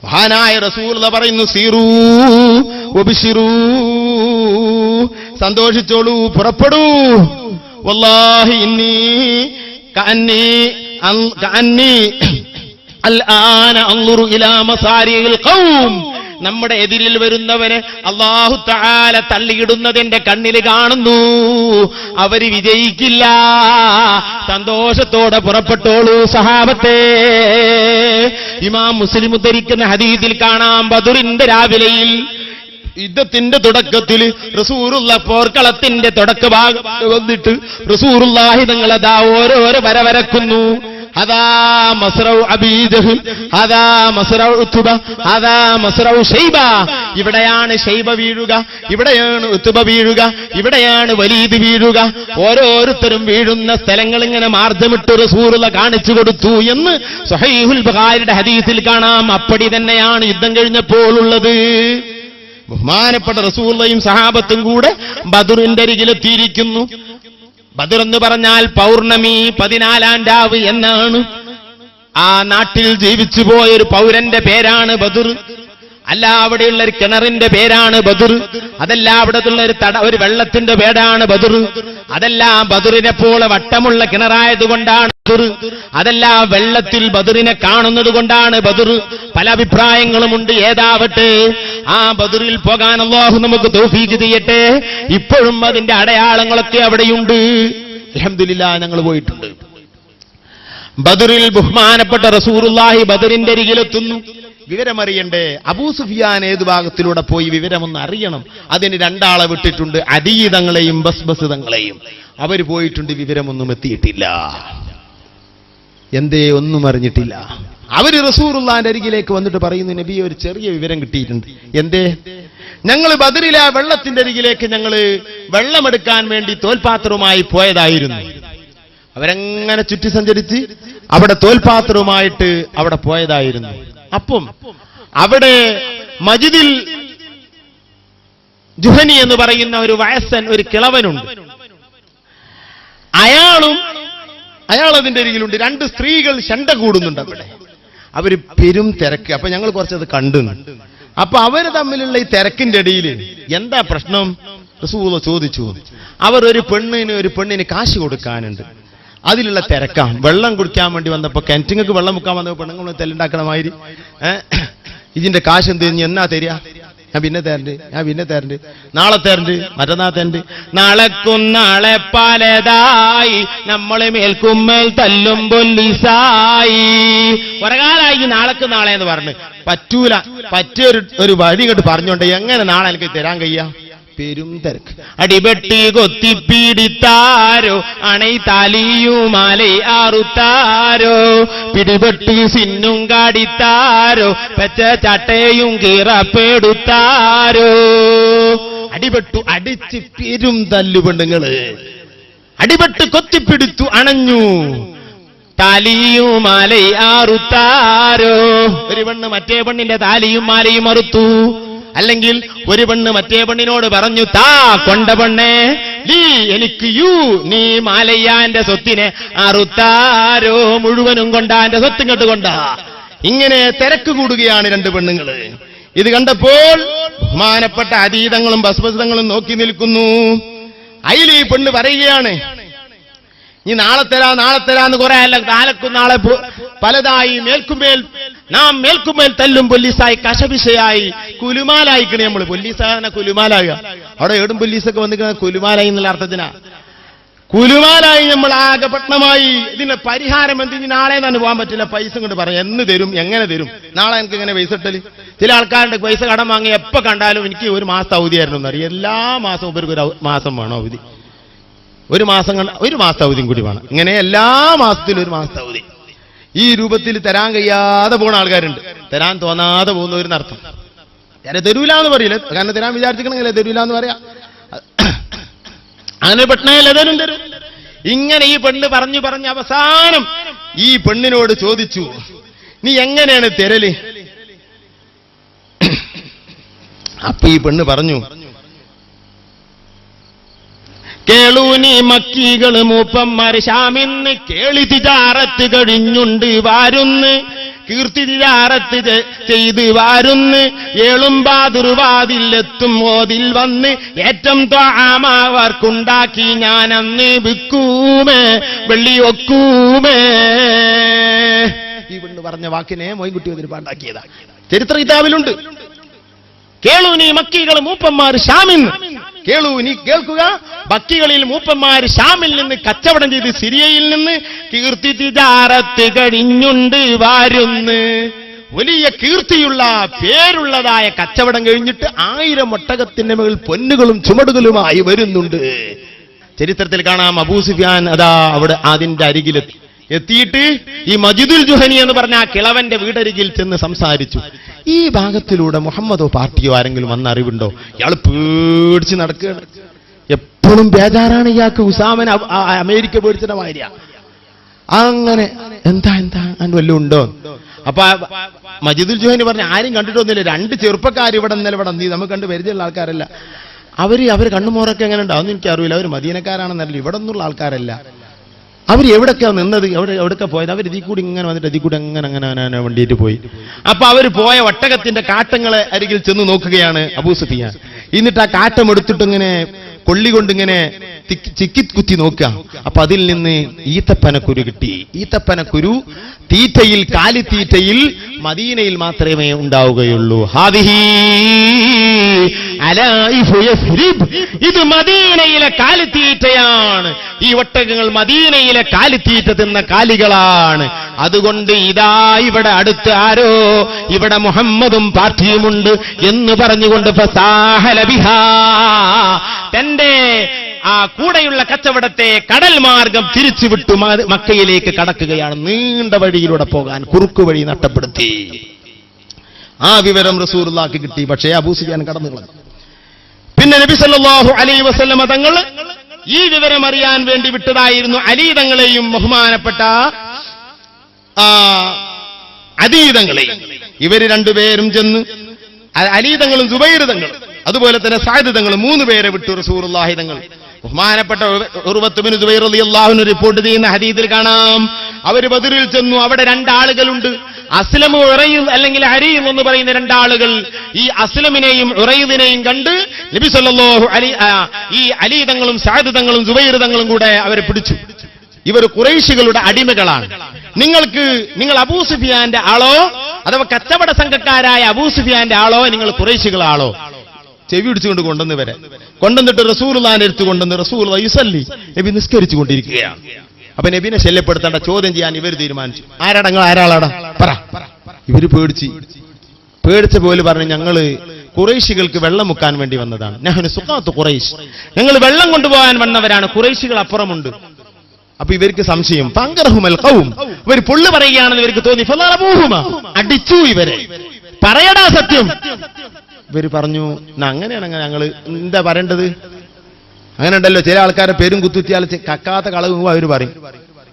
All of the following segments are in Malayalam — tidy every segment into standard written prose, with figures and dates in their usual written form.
മഹാനായ റസൂലുള്ളാഹി പറയുന്നു, സീറൂ വബിശിറൂ, സന്തോഷിച്ചോളൂ, പുറപ്പെടൂ. വല്ലാഹി ഇന്നി കഅന്നി അൽആന അൻദുറു ഇലാ മസാരിഇൽ ഖൗം, നമ്മുടെ എതിരിൽ വരുന്നവനെ അല്ലാഹു തആല തള്ളിയിടുന്നതിന്റെ കണ്ണിൽ കാണുന്നു. അവര് വിജയിക്കില്ല. സന്തോഷത്തോടെ പുറപ്പെട്ടോളൂ സഹാബത്തെ. ഇമാം മുസ്ലിം ഉദ്ധരിക്കുന്ന ഹദീസിൽ കാണാം, ബദറിന്റെ രാവിലെയിൽ യുദ്ധത്തിന്റെ തുടക്കത്തിൽ റസൂലുള്ളാഹി പോർക്കളത്തിന്റെ തുടക്ക ഭാഗം വന്നിട്ട് റസൂലുള്ളാഹി തങ്ങളതാ ഓരോരോ വര വരക്കുന്നു. അതാ മസ്റഉ അബീ ജഹൽ, അതാ മസ്റഉ ഉത്ബ, അതാ മസ്റഉ ശൈബ. ഇവിടെയാണ് ശൈബ വീഴുക, ഇവിടെയാണ് ഉത്ബ വീഴുക, ഇവിടെയാണ് വലീദ് വീഴുക. ഓരോരുത്തരും വീഴുന്ന സ്ഥലങ്ങൾ ഇങ്ങനെ മാർദ്ദമിട്ട് റസൂലുള്ളാഹി കാണിച്ചു കൊടുത്തു എന്ന് സ്വഹീഹുൽ ബുഖാരിയുടെ ഹദീസിൽ കാണാം. അപ്പടി തന്നെയാണ് യുദ്ധം കഴിഞ്ഞപ്പോൾ ഉള്ളത്. ബഹുമാനപ്പെട്ട റസൂലുള്ളാഹിയും സഹാബത്തും കൂടെ ബദറിന്റെ അരികിലെത്തിയിരിക്കുന്നു. ബദർ എന്ന് പറഞ്ഞാൽ പൗർണമി 14-ാം രാവ് എന്നാണ്. ആ നാട്ടിൽ ജീവിച്ചു പോയൊരു പൗരന്റെ പേരാണ് ബദർ. അല്ല, അവിടെയുള്ള ഒരു കിണറിന്റെ പേരാണ് ബദർ. അതല്ല, അവിടെയുള്ള ഒരു വെള്ളത്തിന്റെ പേരാണ് ബദർ. അതല്ല, ബദറിനെ പോലെ വട്ടമുള്ള കിണറായതുകൊണ്ടാണ് ബദർ. അതല്ല, വെള്ളത്തിൽ ബദറിനെ കാണുന്നത് കൊണ്ടാണ് ബദർ. പല അഭിപ്രായങ്ങളുമുണ്ട്. ഏതാവട്ടെ, ആ ബദറിൽ പോകാൻ അല്ലാഹു നമുക്ക് തൗഫീഖ് ചെയ്യട്ടെ. ഇപ്പോഴും അതിന്റെ അടയാളങ്ങളൊക്കെ അവിടെയുണ്ട്. അൽഹംദുലില്ലാഹ്, ഞങ്ങൾ പോയിട്ടുണ്ട്. ബദറിൽ ബഹുമാനപ്പെട്ട റസൂലുള്ളാഹി ബദറിന്റെ അരികിലെത്തുന്നു. വിവരമറിയണ്ടേ? അബൂ സുഫിയാൻ ഏത് ഭാഗത്തിലൂടെ പോയി വിവരമൊന്ന് അറിയണം. അതിന് 2 ആളെ വിട്ടിട്ടുണ്ട്, അദീ തങ്ങളെയും ബസ്ബസ് തങ്ങളെയും. അവർ പോയിട്ടുണ്ട്, വിവരമൊന്നും എത്തിയിട്ടില്ല. എന്തേ? ഒന്നും അറിഞ്ഞിട്ടില്ല. അവര് റസൂലുള്ളാഹിന്റെ അരികിലേക്ക് വന്നിട്ട് പറയുന്നു, നബിയെ, ഒരു ചെറിയ വിവരം കിട്ടിയിട്ടുണ്ട്. എന്തേ? ഞങ്ങൾ ബദറിലെ വെള്ളത്തിന്റെ അരികിലേക്ക് ഞങ്ങൾ വെള്ളമെടുക്കാൻ വേണ്ടി തോൽപാത്രവുമായി പോയതായിരുന്നു. അവരങ്ങനെ ചുറ്റി സഞ്ചരിച്ച് അവിടെ തോൽപാത്രവുമായിട്ട് അവിടെ പോയതായിരുന്നു. അപ്പം അവിടെ മജിദിൽ ജുഹനി എന്ന് പറയുന്ന ഒരു വയസ്സൻ, ഒരു കിളവനുണ്ട്. അയാളതിന്റെ അരികിലുണ്ട്. 2 സ്ത്രീകൾ ശണ്ട കൂടുന്നുണ്ട് അവിടെ. അവര് പെരും തിരക്ക്. അപ്പൊ ഞങ്ങൾ കുറച്ചത് കണ്ടു. അപ്പൊ അവര് തമ്മിലുള്ള ഈ തിരക്കിന്റെ ഇടയിൽ എന്താ പ്രശ്നം? റസൂലുള്ളാഹി ചോദിച്ചു. അവർ ഒരു പെണ്ണിന് കാശ് കൊടുക്കാനുണ്ട്. അതിലുള്ള തിരക്കാം. വെള്ളം കുടിക്കാൻ വേണ്ടി വന്നപ്പോ, കിണറ്റിങ്ങൾക്ക് വെള്ളം മുക്കാൻ വന്നപ്പോ പെണ്ണുങ്ങൾ തെല്ലുണ്ടാക്കണമാതിരി, ഇതിന്റെ കാശ് എന്ത് കഴിഞ്ഞ് എന്നാ തരിക? ഞാൻ പിന്നെ തരണ്ട്, നാളെ തരണ്ട്, മറ്റന്നാൾ തരണ്ട്. നാളെ പലതായി നമ്മളെ മേൽക്കുമ്മേൽ തല്ലും പൊല്ലീസായി. ഒരകാലായി നാളെ എന്ന് പറഞ്ഞു. പറ്റൂല. പറ്റിയൊരു വഴി ഇങ്ങോട്ട് പറഞ്ഞോണ്ട് എങ്ങനെ നാളെ എനിക്ക് തരാൻ കഴിയാ? പെരും തിരക്ക്. അടിപെട്ടി കൊത്തിപ്പീടിത്താരോ അണൈ താലിയുമാലൈ ആറുത്താരോ പിടിപെട്ടി സിന്നും കാടിത്താരോ പെച്ച ചട്ടയും കീറപ്പെടുത്താരോ. അടിപെട്ടു, അടിച്ച് പെരും തല്ലു പെണ്ണുങ്ങള്. അടിപെട്ട് കൊത്തിപ്പിടിത്തു, അണഞ്ഞു. താലിയും മാലൈ ആറുത്താരോ. ഒരു പെണ്ണ് മറ്റേ പെണ്ണിന്റെ താലിയും മാലയും അറുത്തു. അല്ലെങ്കിൽ ഒരു പെണ്ണ് മറ്റേ പെണ്ണിനോട് പറഞ്ഞു, താ കൊണ്ട പെണ്ണേ, ലീ എനിക്ക് യു, നീ മാലയ്യാന്റെ സ്വത്തിനെ അറുത്താരോ. മുഴുവനും കൊണ്ടാ, എന്റെ സ്വത്തും കെട്ടുകൊണ്ടാ. ഇങ്ങനെ തിരക്ക് കൂടുകയാണ് 2 പെണ്ണുങ്ങള്. ഇത് കണ്ടപ്പോൾ ബഹുമാനപ്പെട്ട അതീതങ്ങളും ബസ്ബസ്തങ്ങളും നോക്കി നിൽക്കുന്നു. അതിൽ ഈ പെണ്ണ് പറയുകയാണ്, നീ നാളെ തരാന്ന് കുറെ അല്ല, നാളെ പലതായി നാം മേൽക്കുമേൽ തല്ലും പൊല്ലീസായി, കശപിശയായി, കുലുമാലായിക്കണേ. നമ്മള് പൊല്ലീസാണ് കുലുമാലാകുക. അവിടെ ഏടും പൊല്ലീസൊക്കെ വന്നിരിക്കുന്ന കുലുമാലായി എന്നുള്ള അർത്ഥത്തിനാ. കുലുമാലായി നമ്മൾ ആകെപട്ടണമായി. ഇതിന് പരിഹാരം എന്തിന്? നാളെ തന്നെ പോകാൻ പറ്റില്ല, പൈസ കൊണ്ട് പറയാം. എന്ന് തരും, എങ്ങനെ തരും? നാളെ എനിക്ക് ഇങ്ങനെ പൈസ ഇട്ടല്. ചില ആൾക്കാരുടെ പൈസ കടം വാങ്ങി എപ്പോ കണ്ടാലും എനിക്ക് 1 മാസത്തെ അവധിയായിരുന്നു എന്നറിയാം. എല്ലാ മാസവും ഇവർക്ക് 1 മാസം വേണം അവധി. 1 മാസം 1 മാസത്തെ അവധിയും കൂടി വേണം. ഇങ്ങനെ എല്ലാ മാസത്തിലും 1 മാസത്തെ അവധി. ഈ രൂപത്തിൽ തരാൻ കഴിയാതെ പോകുന്ന ആൾക്കാരുണ്ട്. തരാൻ തോന്നാതെ പോകുന്നവരെന്നർത്ഥം. ഞാൻ തരൂല എന്ന് പറയില്ല, കാരണം തരാൻ വിചാരിച്ചിരിക്കണമെങ്കിൽ തരൂല എന്ന് പറയാം. അങ്ങനെ പെട്ടെന്നല്ലേ തരും. ഇങ്ങനെ ഈ പെണ്ണ് പറഞ്ഞ് അവസാനം ഈ പെണ്ണിനോട് ചോദിച്ചു, നീ എങ്ങനെയാണ് തരല്? അപ്പൊ ഈ പെണ്ണ് പറഞ്ഞു, കേളൂനി മക്കികള് മൂപ്പന്മാര് ശാമിന്ന് കേളി തിജാറത്ത് കഴിഞ്ഞുണ്ട് വാരുന്ന്. കീർത്തി തിജാറത്ത് ചെയ്ത് വാരുന്ന് ഏളുംബാതുർവാതിലെത്തും ഓതിൽ വന്ന് ഏറ്റം ത്വാമാവർക്കുണ്ടാക്കി ഞാനന്ന് വിൽക്കൂമേ വെള്ളി ഒക്കൂമേ. ഈ പെണ്ണ് പറഞ്ഞ വാക്കിനെ മോയിൻകുട്ടി വന്നിട്ട് പാണ്ടാക്കിയതാ. ചരിത്ര കിതാബിലുണ്ട്. കേളു നീ മക്കികൾ മൂപ്പന്മാർ ഷാമിൽ കേളു നീ കേൾക്കുക, ബക്കികളിൽ മൂപ്പന്മാർ ഷാമിൽ നിന്ന് കച്ചവടം ചെയ്ത് സിറിയയിൽ നിന്ന് കീർത്തി തിജാറത്ത് കഴിഞ്ഞുണ്ട് വാരുന്ന്. വലിയ കീർത്തിയുള്ള പേരുള്ളതായ കച്ചവടം കഴിഞ്ഞിട്ട് 1000 ഒട്ടകത്തിന്റെ മുകളിൽ പൊന്നുകളും ചുമടുകളുമായി വരുന്നുണ്ട്. ചരിത്രത്തിൽ കാണാം അബൂ സുഫിയാൻ അതാ അവിടെ അതിന്റെ അരികിലെത്തി. എത്തിയിട്ട് ഈ മജിദുൽ ജുഹനി എന്ന് പറഞ്ഞ ആ കിളവന്റെ വീടരികിൽ ചെന്ന് സംസാരിച്ചു. ഈ ഭാഗത്തിലൂടെ മുഹമ്മദോ പാർട്ടിയോ ആരെങ്കിലും വന്ന അറിവുണ്ടോ? ഇയാൾ പേടിച്ച് നടക്കുകയാണ്. എപ്പോഴും ബേജാറാണ് ഇയാൾക്ക്. ഉസാമൻ അമേരിക്ക പേടിച്ചിട്ട് മാതിരിയാ. അങ്ങനെ എന്താ വല്ലതും ഉണ്ടോ? അപ്പൊ മജിദുൽ ജുഹനി പറഞ്ഞ ആരും കണ്ടിട്ടൊന്നുമില്ല. 2 ചെറുപ്പക്കാർ ഇവിടെ നീ നമുക്ക് കണ്ട് പരിചയമുള്ള ആൾക്കാരല്ല. അവർ കണ്ണുമോറൊക്കെ എങ്ങനെ ഉണ്ടാവും എനിക്കറിയില്ല. അവർ മദീനക്കാരാണെന്നല്ല, ഇവിടെ ഒന്നുള്ള ആൾക്കാരല്ല. അവർ എവിടൊക്കെയാണ് നിന്നത്, എവിടൊക്കെ പോയത്? അവർ ഇതിൽ കൂടി ഇങ്ങനെ വന്നിട്ട് ഇതിൽ കൂടി അങ്ങനെ വണ്ടിയിട്ട് പോയി. അപ്പൊ അവർ പോയ ഒട്ടകത്തിന്റെ കാട്ടങ്ങളെ അരികിൽ ചെന്ന് നോക്കുകയാണ് അബൂ സുഫിയാൻ. എന്നിട്ട് ആ കാട്ടം എടുത്തിട്ട് ഇങ്ങനെ കൊള്ളി കൊണ്ടിങ്ങനെ ചിക്കി കുത്തി നോക്കുക. അപ്പൊ അതിൽ നിന്ന് ഈത്തപ്പനക്കുരു കിട്ടി. ഈത്തപ്പനക്കുരു തീറ്റയിൽ, കാലിത്തീറ്റയിൽ മദീനയിൽ മാത്രമേ ഉണ്ടാവുകയുള്ളൂ. ഇത് മദീനയിലെ കാലിത്തീറ്റയാണ്. ഈ ഒട്ടകങ്ങൾ മദീനയിലെ കാലിത്തീറ്റ തിന്ന കാലികളാണ്. അതുകൊണ്ട് ഇതാ ഇവിടെ അടുത്ത് ആരോ ഇവിടെ മുഹമ്മദും പാർട്ടിയുമുണ്ട് എന്ന് പറഞ്ഞുകൊണ്ട് തന്റെ ആ കൂടെയുള്ള കച്ചവടത്തെ കടൽ മാർഗം തിരിച്ചുവിട്ടു മക്കയിലേക്ക് കടക്കുകയാണ്. നീണ്ട വഴിയിലൂടെ പോകാൻ കുറുക്കു വഴി നഷ്ടപ്പെടുത്തി. ആ വിവരം റസൂലുള്ളാഹിക്ക് കിട്ടി. പക്ഷേ അബൂ സുഫിയാൻ കടന്നു കളഞ്ഞു. പിന്നെ നബി സല്ലല്ലാഹു അലൈഹി വസല്ലമ തങ്ങൾ ഈ വിവരം അറിയാൻ വേണ്ടി വിട്ടതായിരുന്നു അലി തങ്ങളെയും ബഹുമാനപ്പെട്ട അദീ തങ്ങളെയും. ഇവര് രണ്ടുപേരും ചെന്ന് അലി തങ്ങളും സുബൈർ തങ്ങളും അതുപോലെ തന്നെ സഅദ് തങ്ങളും 3 പേരെ വിട്ടു റസൂലുള്ളാഹി തങ്ങൾ. ബഹുമാനപ്പെട്ട ഉർവത്ത് ബിൻ സുബൈർ റളിയല്ലാഹു അൻഹു റിപ്പോർട്ട് ചെയ്യുന്ന ഹദീസിൽ കാണാം, അവർ ബദറിൽ ചെന്നു. അവിടെ 2 ആളുകളുണ്ട്, അസ്ലം ഉറൈദ് അല്ലെങ്കിൽ അരീം എന്ന് പറയുന്ന 2 ആളുകൾ. ഈ അസ്ലമിനെയും ഉറൈദിനെയും കണ്ട് നബി സല്ലല്ലാഹു ഈ അലി തങ്ങളും സഅദ് തങ്ങളും സുബൈർ തങ്ങളും കൂടെ അവരെ പിടിച്ചു. ഇവർ ഖുറൈശികളുടെ അടിമകളാണ്. നിങ്ങൾ അബൂ സുഫിയാന്റെ ആളോ അഥവാ കച്ചവട സംഘക്കാരായ അബൂ സുഫിയാന്റെ ആളോ നിങ്ങൾ ഖുറൈശികളാളോ? ചെവി പിടിച്ചുകൊണ്ട് കൊണ്ടുവന്നിട്ട് റസൂലുള്ളാഹിന്റെ അടുത്ത് കൊണ്ടുവന്ന് റസൂലുള്ളാഹി യുസല്ലി, നബി നിസ്കരിച്ചു കൊണ്ടിരിക്കുകയാണ്. അപ്പൊ നബിനെ ശല്യപ്പെടുത്തേണ്ട, ചോദ്യം ചെയ്യാൻ ഇവർ തീരുമാനിച്ചു. ആരാളാടാ പറ. ഇവര് പേടിച്ച പോലെ പറഞ്ഞു, ഞങ്ങള് ഖുറൈശികൾക്ക് വെള്ളം മുക്കാൻ വേണ്ടി വന്നതാണ്. നഹ്നു സുഖാത്തു ഖുറൈശ്, ഞങ്ങൾ വെള്ളം കൊണ്ടുപോകാൻ വന്നവരാണ്. ഖുറൈശികൾ അപ്പുറമുണ്ട്. അപ്പൊ ഇവർക്ക് സംശയം. ഫങ്കറഹുമൽ ഖൗം, ഇവർ പൊള്ളു പറയുകയാണെന്ന് ഇവർക്ക് തോന്നി. ഫളറബൂഹുമ, അടിച്ചു ഇവരെ. പറയടാ സത്യം. ഇവര് പറഞ്ഞു, അങ്ങനെയാണ് ഞങ്ങൾ എന്താ പറയേണ്ടത്? അങ്ങനെ ഉണ്ടല്ലോ ചില ആൾക്കാരെ പേരും കുത്തിയാൽ കക്കാത്ത കളവ് അവർ പറയും.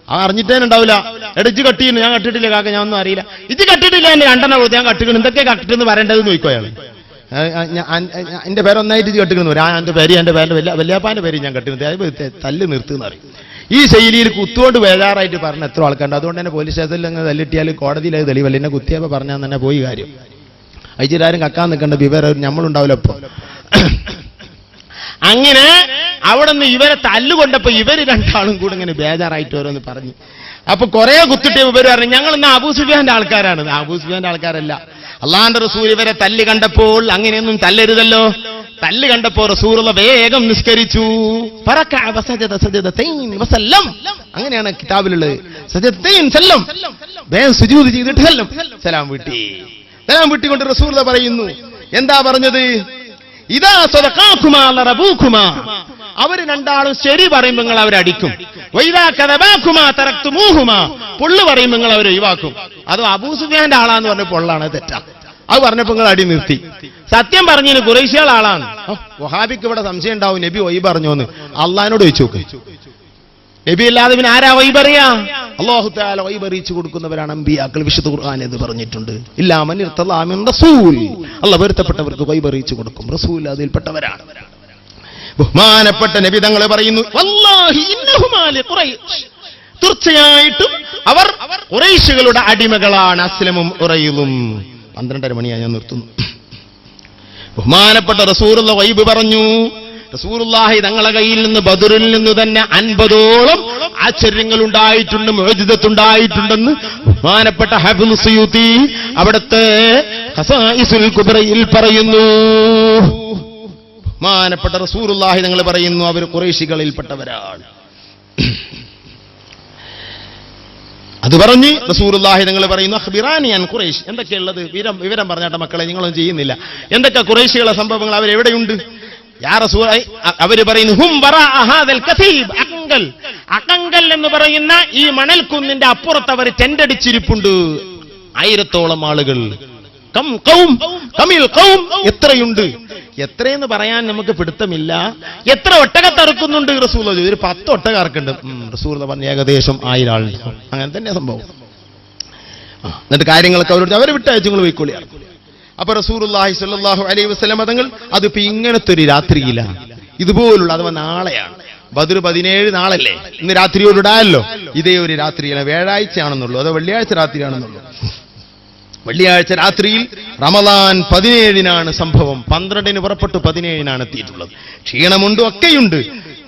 അറിഞ്ഞിട്ടേ ഉണ്ടാവില്ല. ഇടച്ച് കട്ടിയിരുന്നു, ഞാൻ കട്ടിട്ടില്ല കാക്ക, ഞാൻ ഒന്നും അറിയില്ല. ഇത് കട്ടിട്ടില്ല, എന്റെ 2 എണ്ണം ഞാൻ കട്ടിക്കണം, എന്തൊക്കെ കട്ടിട്ടെന്ന് പറയേണ്ടതെന്ന് ചോദിക്കും അയാൾ. എന്റെ പേര് ഒന്നായിട്ട് ഇത് കട്ടിക്കുന്നു. എന്റെ പേര് വല്യാപ്പാന്റെ പേര് ഞാൻ കട്ടിക്കുന്നത്, തല്ല് നിർത്തുന്ന പറയും. ഈ ശൈലിയിൽ കുത്തുകൊണ്ട് ബേജാറായിട്ട് പറഞ്ഞ എത്ര ആൾക്കാരുണ്ട്. അതുകൊണ്ട് തന്നെ പോലീസ് സ്റ്റേഷനിൽ അങ്ങ് തല്ലിട്ടിയാൽ കോടതിയിൽ അത് തെളിവല്ല. എന്നെ കുത്തിയപ്പോൾ പറഞ്ഞാൽ തന്നെ പോയി കാര്യം. അയച്ചിട്ടാരും കക്കാൻ നിൽക്കേണ്ട വിവരം നമ്മളുണ്ടാവില്ല. ഇപ്പൊ അങ്ങനെ അവിടെ നിന്ന് ഇവരെ തല്ലുകൊണ്ടപ്പോ ഇവര് 2 ആളും കൂടെ ഇങ്ങനെ ബേജാറായിട്ട് ഓരോന്ന് പറഞ്ഞു. അപ്പൊ കുറെ കുത്തിട്ട് ഇവര് പറഞ്ഞു, ഞങ്ങൾ ഇന്ന് അബൂ സുഫിയാന്റെ ആൾക്കാരാണ്. അബൂ സുഫിയാന്റെ ആൾക്കാരല്ല. അള്ളാന്റെ റസൂൽ ഇവരെ തല്ല് കണ്ടപ്പോൾ, അങ്ങനെയൊന്നും തല്ലരുതല്ലോ, തല്ല് കണ്ടപ്പോ റസൂലുള്ള വേഗം നിസ്കരിച്ചു. അങ്ങനെയാണ് കിതാബിലുള്ളത്. വേഗം സുജൂദ് ചെയ്തിട്ട് സലാം വീട്ടിക്കൊണ്ട് റസൂലുള്ള പറയുന്നു. എന്താ പറഞ്ഞത്? ഇതാ സദഖാകുമാ ലറബൂകുമാ, അവർ 2 ആളും ശരി പറയുമ്പോൾ നിങ്ങൾ അവരെ അടിക്കും. വൈദാ കദബാകുമാ തറക്തുമൂഹുമാ, പൊള്ളു പറയുമ്പോൾ നിങ്ങൾ അവരെ ഒഴിവാക്കും. അത് അബൂ സുഫിയാന്റെ ആളാന്ന് പറഞ്ഞ പൊള്ളാണ്, തെറ്റാ. അത് പറഞ്ഞപ്പോ നിങ്ങൾ അടി നിർത്തി. സത്യം പറഞ്ഞതിന് ഖുറൈശികളുടെ ആളാണ്. വഹാബിക്ക് ഇവിടെ സംശയം ഉണ്ടാവും, നബി ഒയ് പറഞ്ഞോന്ന്. അള്ളാഹിനോട് ചോദിച്ചു നോക്ക്. നബി അല്ലാതെ പിന്നെ ആരാ വൈ പറയാ? അല്ലാഹു തആല വൈ അറിയിച്ചു കൊടുക്കുന്നവരാണ് അമ്പിയാക്കൾ. വിശുദ്ധ ഖുർആൻ എന്ന് പറഞ്ഞിട്ടുണ്ട്. ഇല്ലാ മൻ ഇർതദാ മിൻ റസൂൽ, അല്ലാഹു പൊരുത്തപ്പെട്ടവർക്ക് വൈ അറിയിച്ചു കൊടുക്കും. റസൂൽ അതിൽപ്പെട്ടവരാണ്. ബഹുമാനപ്പെട്ട നബി തങ്ങൾ പറയുന്നു, വല്ലാഹി ഇന്നഹുമാ ലിഖുറൈശ്, തീർച്ചയായിട്ടും അവർ ഖുറൈശികളുടെ അടിമകളാണ്. അസ്ലമും ഉറൈലും. 12:30 മണിയായി, ഞാൻ നിർത്തുന്നു. ബഹുമാനപ്പെട്ട റസൂലുള്ള ഗൈബ് പറഞ്ഞു. റസൂലുള്ളാഹി തങ്ങളെ കയ്യിൽ നിന്ന് ബദറിൽ നിന്ന് തന്നെ 50ഓളം ആശ്ചര്യങ്ങൾ ഉണ്ടായിട്ടുണ്ട്, മുഅ്ജിസത്തുണ്ടായിട്ടുണ്ടെന്ന് ബഹുമാനപ്പെട്ട ഹാഫിദ് സുയൂത്തി അവിടുത്തെ ഖസായിസുൽ കുബ്രയിൽ പറയുന്നു. ബഹുമാനപ്പെട്ട റസൂലുള്ളാഹി തങ്ങൾ പറയുന്നു, അവർ ഖുറൈശികളിൽപ്പെട്ടവരാണ്. അത് പറഞ്ഞ് റസൂലുള്ളാഹി തങ്ങൾ പറയുന്നു, അഖ്ബിറാനി അൻ ഖുറൈശ്. എന്തൊക്കെയുള്ളത്? വിവരം പറഞ്ഞാട്ടെ മക്കളെ, നിങ്ങളൊന്നും ചെയ്യുന്നില്ല. എന്തൊക്കെ ഖുറൈശികളെ സംഭവങ്ങൾ അവരെവിടെയുണ്ട്? യാ റസൂൽ, അവര് പറയുന്നു, ഹും വറാഅ ഹാദൽ കസീബ്. അകങ്കൽ എന്ന് പറയുന്ന ഈ മണൽക്കുന്നിന്റെ അപ്പുറത്ത് അവർ ടെന്റടിച്ചിരിപ്പുണ്ട്. 1000ഓളം ആളുകൾ. എത്രയുണ്ട്? എത്രയെന്ന് പറയാൻ നമുക്ക് പിടുത്തമില്ല. എത്ര ഒട്ടകത്തറുക്കുന്നുണ്ട്? റസൂൽ ഒരു 10 ഒട്ടകർക്കുണ്ട്. റസൂൽ പറഞ്ഞ ഏകദേശം 1000 ആളുണ്ട്. അങ്ങനെ തന്നെ സംഭവം. എന്നിട്ട് കാര്യങ്ങളൊക്കെ അവർ വിട്ടയച്ചു, നിങ്ങൾ പോയിക്കൊള്ളിയാണ്. അപ്പൊ റസൂലുള്ളാഹി സ്വല്ലല്ലാഹു അലൈഹി വസല്ലം തങ്ങൾ അതിപ്പോ ഇങ്ങനത്തെ ഒരു രാത്രിയിലാണ്, ഇതുപോലുള്ള, അഥവാ നാളെയാണ്. ബദർ 17 നാളല്ലേ, ഇന്ന് രാത്രിയോടിടായല്ലോ. ഇതേ ഒരു രാത്രിയാണ്, വ്യാഴാഴ്ചയാണെന്നുള്ളൂ, അതോ വെള്ളിയാഴ്ച രാത്രിയാണെന്നുള്ളൂ. വെള്ളിയാഴ്ച രാത്രിയിൽ റമളാൻ 17-നാണ് സംഭവം. 12-ന് പുറപ്പെട്ടു, 17-നാണ് എത്തിയിട്ടുള്ളത്. ക്ഷീണമുണ്ട്, ഒക്കെയുണ്ട്.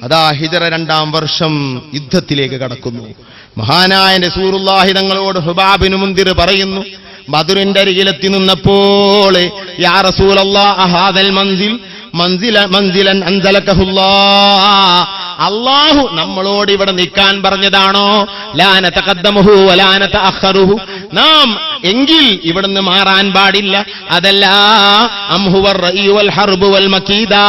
അതാ ഹിജറ 2-ാം വർഷം യുദ്ധത്തിലേക്ക് കടക്കുന്നു. മഹാനായ റസൂലുള്ളാഹി തങ്ങളോട് ഹുബാബിന് മുൻദിർ പറയുന്നു, ബദറിന്റെ അരികിലെത്തി നിന്നപ്പോൾ, യാ റസൂലല്ലാഹ് ഹാദൽ മൻസിലൻ അൻസലകഹുല്ലാഹ്, അല്ലാഹു നമ്മളോട് ഇവിടെ നിൽക്കാൻ പറഞ്ഞതാണോ? ലാ നതഖദ്ദമുഹു വലാ നതഅഖറുഹു, നാം എങ്കിൽ ഇവിടുന്ന് മാറാൻ പാടില്ല. അതല്ല, അംഹുവർ റഈ വൽ ഹർബ് വൽ മകീദാ,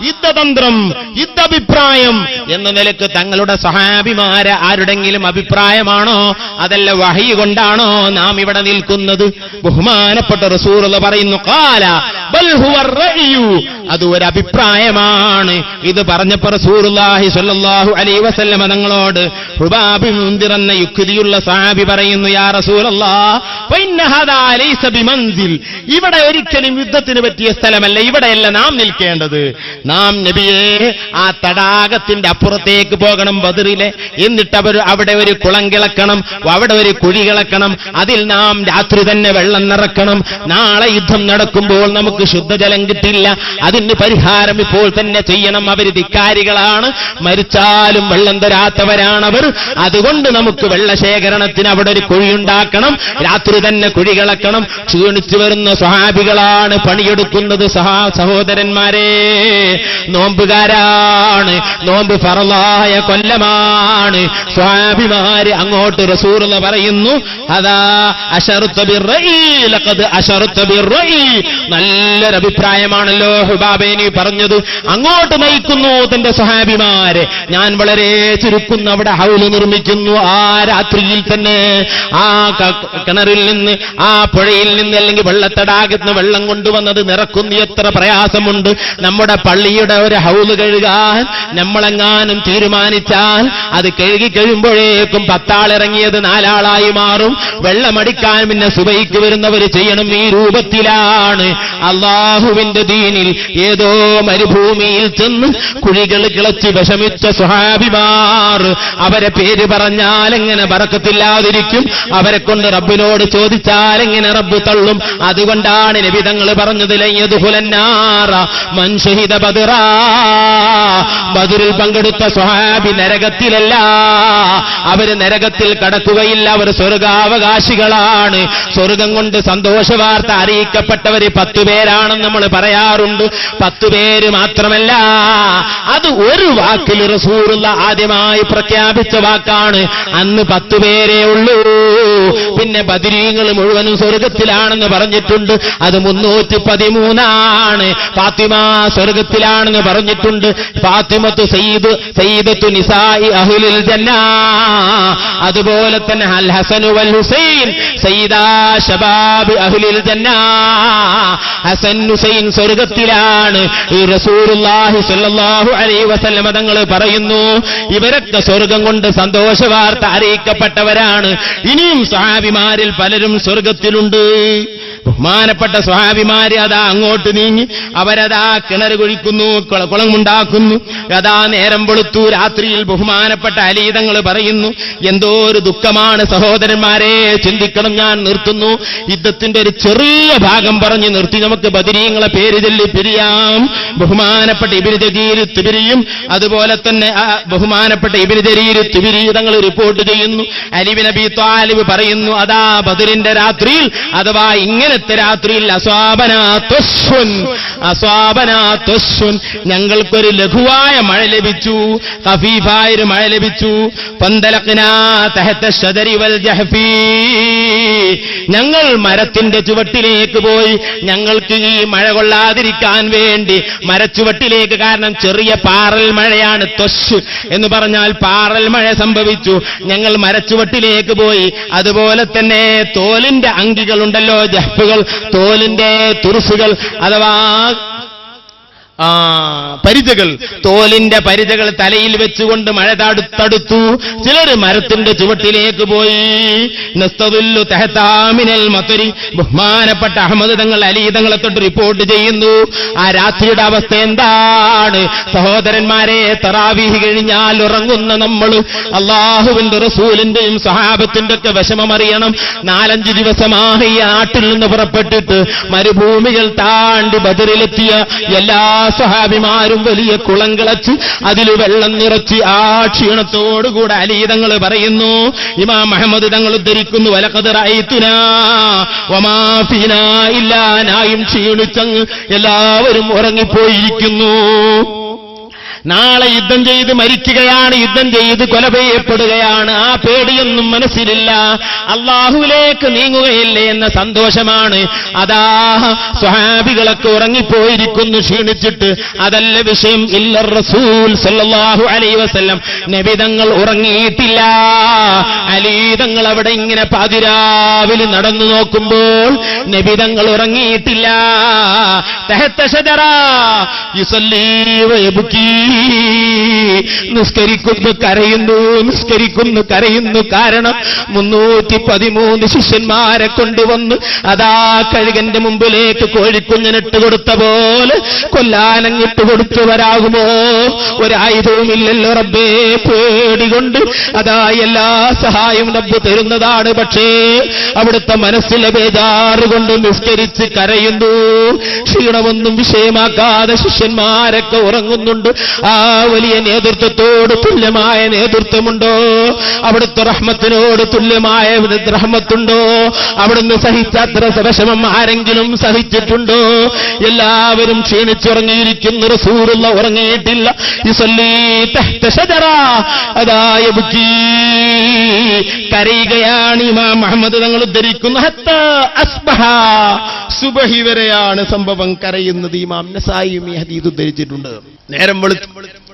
യുദ്ധതന്ത്രം, യുദ്ധാഭിപ്രായം എന്ന നിലക്ക് തങ്ങളുടെ സഹാബിമാരെ ആരുടെങ്കിലും അഭിപ്രായമാണോ? അതല്ല വഹി കൊണ്ടാണോ നാം ഇവിടെ നിൽക്കുന്നത്? ബഹുമാനപ്പെട്ട റസൂലുള്ളാഹി പറയുന്നു, ഖാല ബൽ ഹുവർ റഈ, അത് ഒരു അഭിപ്രായമാണ്. ഇത് പറഞ്ഞപ്പോൾ റസൂലുള്ളാഹി സ്വല്ലല്ലാഹു അലൈഹി വസല്ലം തങ്ങളോട് ഹുബാബ് ബിൻ മുൻദിർ എന്ന യുക്തിയുള്ള സഹാബി പറയുന്നു, യാ റസൂലല്ലാഹ് ഫഇന്ന ഹാദാ ലൈസ ബിമൻസിൽ, ഇവിടെ ഒരിക്കലും യുദ്ധത്തിന് പറ്റിയ സ്ഥലമല്ല, ഇവിടെയല്ല നാം നിൽക്കേണ്ടത്. നാം നബിയെ ആ തടാകത്തിന്റെ അപ്പുറത്തേക്ക് പോകണം ബദറിലെ. എന്നിട്ട് അവിടെ ഒരു കുളം കിളക്കണം, അവിടെ ഒരു കുഴി കിളക്കണം, അതിൽ നാം രാത്രി തന്നെ വെള്ളം നിറക്കണം. നാളെ യുദ്ധം നടക്കുമ്പോൾ നമുക്ക് ശുദ്ധജലം കിട്ടില്ല, അതിന് പരിഹാരം ഇപ്പോൾ തന്നെ ചെയ്യണം. അവർ ധിക്കാരികളാണ്, മരിച്ചാലും വെള്ളം തരാത്തവരാണവർ. അതുകൊണ്ട് നമുക്ക് വെള്ളശേഖരണത്തിന് അവിടെ ഒരു കുഴിയുണ്ടാക്കണം, രാത്രി തന്നെ കുഴി കിളക്കണം. ക്ഷീണിച്ചു വരുന്ന സ്വഹാബികളാണ് പണിയെടുക്കുന്നത്. സഹോദരന്മാരെ, നോമ്പുകാരാണ്, നോമ്പ് ഫറളായ കൊല്ലമാണ്. സ്വഹാബിമാര് അങ്ങോട്ട് റസൂലുള്ളാഹി പറയുന്നു, അതാ അശറുത ബിർറഈ ലഖദ് അശറുത ബിർറഈ, നല്ലൊരു അഭിപ്രായമാണല്ലോ ഹുബാബേ നീ പറഞ്ഞത്. അങ്ങോട്ട് നയിക്കുന്നു തന്റെ സ്വഹാബിമാരെ. ഞാൻ വളരെ ചുരുക്കുന്നു, അവിടെ ഹൗല് നിർമ്മിക്കുന്നു. ആ രാത്രിയിൽ തന്നെ ആ കിണറിൽ നിന്ന്, ആ പുഴയിൽ നിന്ന്, അല്ലെങ്കിൽ വെള്ളത്തടാകത്ത് നിന്ന് വെള്ളം കൊണ്ടുവന്നത് നിറക്കുന്നു. എത്ര പ്രയാസമുണ്ട്. നമ്മുടെ പള്ളിയുടെ ഒരു ഹൗല് കഴുകാൻ നമ്മളെങ്ങാനും തീരുമാനിച്ചാൽ അത് കഴുകി കഴിയുമ്പോഴേക്കും 10 ആളിറങ്ങിയത് 4 ആളായി മാറും. വെള്ളമടിക്കാൻ പിന്നെ സുബഹിക്ക് വരുന്നവർ ചെയ്യണം. ഈ രൂപത്തിലാണ് അല്ലാഹുവിന്റെ ദീനിൽ ഏതോ മരുഭൂമിയിൽ ചെന്ന് കുഴികൾ കിളച്ച് വിഷമിച്ച സ്വഹാബിമാർ. അവരെ പേര് പറഞ്ഞാൽ എങ്ങനെ ബറക്കത്തില്ലാതിരിക്കും? അവരെ കൊണ്ട് റബ്ബിനോട് ചോദിച്ചാൽ എങ്ങനെ റബ്ബ് തള്ളും? അതുകൊണ്ടാണ് നബി തങ്ങൾ പറഞ്ഞത്, ലൻ യദ്ഖുലന്നാറ മൻ ശഹിദ ബദറാ, ബദറിൽ പങ്കെടുത്ത സ്വഹാബി നരകത്തിലല്ല, അവര് നരകത്തിൽ കടക്കുകയില്ല, അവർ സ്വർഗാവകാശികളാണ്. സ്വർഗം കൊണ്ട് സന്തോഷവാർത്ത അറിയിക്കപ്പെട്ടവര് 10 പേരാണെന്ന് നമ്മൾ പറയാറുണ്ട്. 10 പേര് മാത്രമല്ല, അത് ഒരു വാക്കിൽ റസൂലുള്ളാഹി ആദ്യമായി പ്രഖ്യാപിച്ച വാക്കാണ്. അന്ന് 10 പേരേ ഉള്ളൂ. പിന്നെ ബദരീങ്ങൾ മുഴുവനും സ്വർഗത്തിലാണെന്ന് പറഞ്ഞിട്ടുണ്ട്, അത് 313ആണ്. ഫാത്തിമ സ്വർഗത്തിലാണെന്ന് പറഞ്ഞിട്ടുണ്ട്. ഫാത്തിമത്തു സയ്യിദത്തു നിസാഇ അഹ്ലിൽ ജന്ന. അതുപോലെ തന്നെ അൽ ഹസനു വൽ ഹുസൈൻ സയ്യിദാ ശബാബ് അഹ്ലിൽ ജന്ന. ഹസൻ ഹുസൈൻ സ്വർഗത്തിലാണ്. ഈ റസൂലുള്ളാഹി സ്വല്ലല്ലാഹു അലൈഹി വസല്ലം തങ്ങൾ പറയുന്നു, ഇവരൊക്കെ സ്വർഗം കൊണ്ട് സന്തോഷ വാർത്ത അറിയിക്കപ്പെട്ടവരാണ്. ഇനിയും സഹാബിമാരിൽ പലരും സ്വർഗത്തിലുണ്ട്. ബഹുമാനപ്പെട്ട സ്വഹാബിമാര് അതാ അങ്ങോട്ട് നീങ്ങി അവരതാ കിണർ കുഴിക്കുന്നു, കുളമുണ്ടാക്കുന്നു. അതാ നേരം വെളുത്തു. രാത്രിയിൽ ബഹുമാനപ്പെട്ട അലി തങ്ങൾ പറയുന്നു, എന്തോ ഒരു ദുഃഖമാണ് സഹോദരന്മാരെ, ചിന്തിക്കണം. ഞാൻ നിർത്തുന്നു. യുദ്ധത്തിന്റെ ഒരു ചെറിയ ഭാഗം പറഞ്ഞ് നിർത്തി നമുക്ക് ബദരീങ്ങളെ പേര് ചൊല്ലി പിരിയാം. ബഹുമാനപ്പെട്ട ഇബ്നു ജരീർ തിബിരിയും അതുപോലെ തന്നെ ബഹുമാനപ്പെട്ട ഇബ്നു ജരീർ തിബിരി തങ്ങൾ റിപ്പോർട്ട് ചെയ്യുന്നു. അലി ബിൻ അബീ ത്വാലിബ് പറയുന്നു, അതാ ബദറിന്റെ രാത്രിയിൽ അഥവാ ഇങ്ങനത്തെ രാത്രിയിൽ അസ്വാബനാത്വസ്വൻ ഞങ്ങൾക്കൊരു ലഘുവായ മഴ ലഭിച്ചു, ഖഫീഫായൊരു മഴ ലഭിച്ചു. പന്തലഖ്നാ തഹത ശദരി വൽ ജഹ്ഫീ ഞങ്ങൾ മരത്തിന്റെ ചുവട്ടിലേക്ക് പോയി. ഞങ്ങൾക്ക് ഈ മഴ കൊള്ളാതിരിക്കാൻ വേണ്ടി മരച്ചുവട്ടിലേക്ക്, കാരണം ചെറിയ പാറൽ മഴയാണ്, ത്വശ് എന്ന് പറഞ്ഞാൽ പാറൽ മഴ സംഭവിച്ചു. ഞങ്ങൾ മരച്ചുവട്ടിലേക്ക് പോയി. അതുപോലെ തന്നെ തോലിന്റെ അങ്കികളുണ്ടല്ലോ, ജഹ്ഫുകൾ, തോലിന്റെ തുറുസുകൾ അഥവാ പരിചകൾ, തോലിന്റെ പരിചകൾ തലയിൽ വെച്ചുകൊണ്ട് മഴ തടുത്തു. ചിലർ മരത്തിന്റെ ചുവട്ടിലേക്ക് പോയി. നസ്തദുല്ലു തഹതാമിനൽ മതരി ബഹുമാനപ്പെട്ട അഹമ്മദ് തങ്ങൾ അലി തങ്ങളെ തൊട്ട് റിപ്പോർട്ട് ചെയ്യുന്നു. ആ രാത്രിയുടെ അവസ്ഥ എന്താണ് സഹോദരന്മാരെ? തറാവീഹ് കഴിഞ്ഞാൽ ഉറങ്ങുന്ന നമ്മൾ അള്ളാഹുവിന്റെ റസൂലിന്റെയും സഹാബത്തിന്റെ ഒക്കെ വിഷമമറിയണം. 4-5 ദിവസമായി ഈ നാട്ടിൽ നിന്ന് പുറപ്പെട്ടിട്ട് മരുഭൂമികൾ താണ്ടി ബദറിലെത്തിയ എല്ലാ സ്വഹാബിമാരും വലിയ കുളം കിളച്ച് അതിൽ വെള്ളം നിറച്ച് ആ ക്ഷീണത്തോടുകൂടെ അലി തങ്ങൾ പറയുന്നു. ഇമാം അഹ്മദ് തങ്ങൾ ഉദ്ധരിക്കുന്നു, വലഖദ് റഅയ്തുനാ വമാ ഫീനാ ഇല്ലാ നായിം, ക്ഷീണിച്ചങ്ങ് എല്ലാവരും ഉറങ്ങിപ്പോയിരിക്കുന്നു. നാളെ യുദ്ധം ചെയ്ത് മരിക്കുകയാണ്, യുദ്ധം ചെയ്ത് കൊല ചെയ്യപ്പെടുകയാണ്. ആ പേടിയൊന്നും മനസ്സിലില്ല. അള്ളാഹുവിലേക്ക് നീങ്ങുകയില്ലേ എന്ന സന്തോഷമാണ്. അതാ സ്വഹാബികളൊക്കെ ഉറങ്ങിപ്പോയിരിക്കുന്നു ക്ഷീണിച്ചിട്ട്. അതല്ല വിഷയം. ഇല്ല റസൂൽ സല്ലല്ലാഹു അലൈഹി വസല്ലം നബി തങ്ങൾ ഉറങ്ങിയിട്ടില്ല. അലി തങ്ങൾ അവിടെ ഇങ്ങനെ പാതിരാവിൽ നടന്നു നോക്കുമ്പോൾ നബി തങ്ങൾ ഉറങ്ങിയിട്ടില്ല. തഹത്ത ശജറ യുസല്ലി വയബ്കി, നിസ്കരിക്കുന്നു കരയുന്നു. കാരണം 313 ശിഷ്യന്മാരെ കൊണ്ടുവന്ന് അതാ കഴുകന്റെ മുമ്പിലേക്ക് കോഴിക്കുഞ്ഞിനിട്ട് കൊടുത്ത പോലെ കൊല്ലാനങ്ങിട്ട് കൊടുത്തവരാകുമോ? ഒരായുധവുമില്ലല്ലോ റബ്ബേ, പേടികൊണ്ട് അതാ എല്ലാ സഹായവും റബ്ബ് തരുന്നതാണ്. പക്ഷേ അവിടുത്തെ മനസ്സിലെ ബേജാറ് കൊണ്ട് നിസ്കരിച്ച് കരയുന്നു. ക്ഷീണമൊന്നും വിഷയമാക്കാതെ ശിഷ്യന്മാരൊക്കെ ഉറങ്ങുന്നുണ്ട്. ആ വലിയ നേതൃത്വത്തോട് തുല്യമായ നേതൃത്വമുണ്ടോ? അവിടുത്തെ റഹ്മത്തിനോട് തുല്യമായ റഹ്മത്തുണ്ടോ? അവിടുന്ന് സഹിച്ചാത്ര വിഷമം ആരെങ്കിലും സഹിച്ചിട്ടുണ്ടോ? എല്ലാവരും ക്ഷീണിച്ചുറങ്ങിയിരിക്കുന്നു. റസൂലുള്ള ഉറങ്ങിയിട്ടില്ല. യുസല്ലി തഹ്ത ശജറ, അതാ യബ്കി, കരയുകയാണ്. ഇമാം അഹ്മദ് തങ്ങൾ ഉദ്ധരിക്കുന്നു, ഹത്താ അസ്ബഹ, സുബഹി വരെയാണ് സംഭവം കരയുന്നത്. ഇമാം നസായിയും ഈ ഹദീസ് ഉദ്ധരിച്ചിട്ടുണ്ട്. നേരം വെളുത്ത്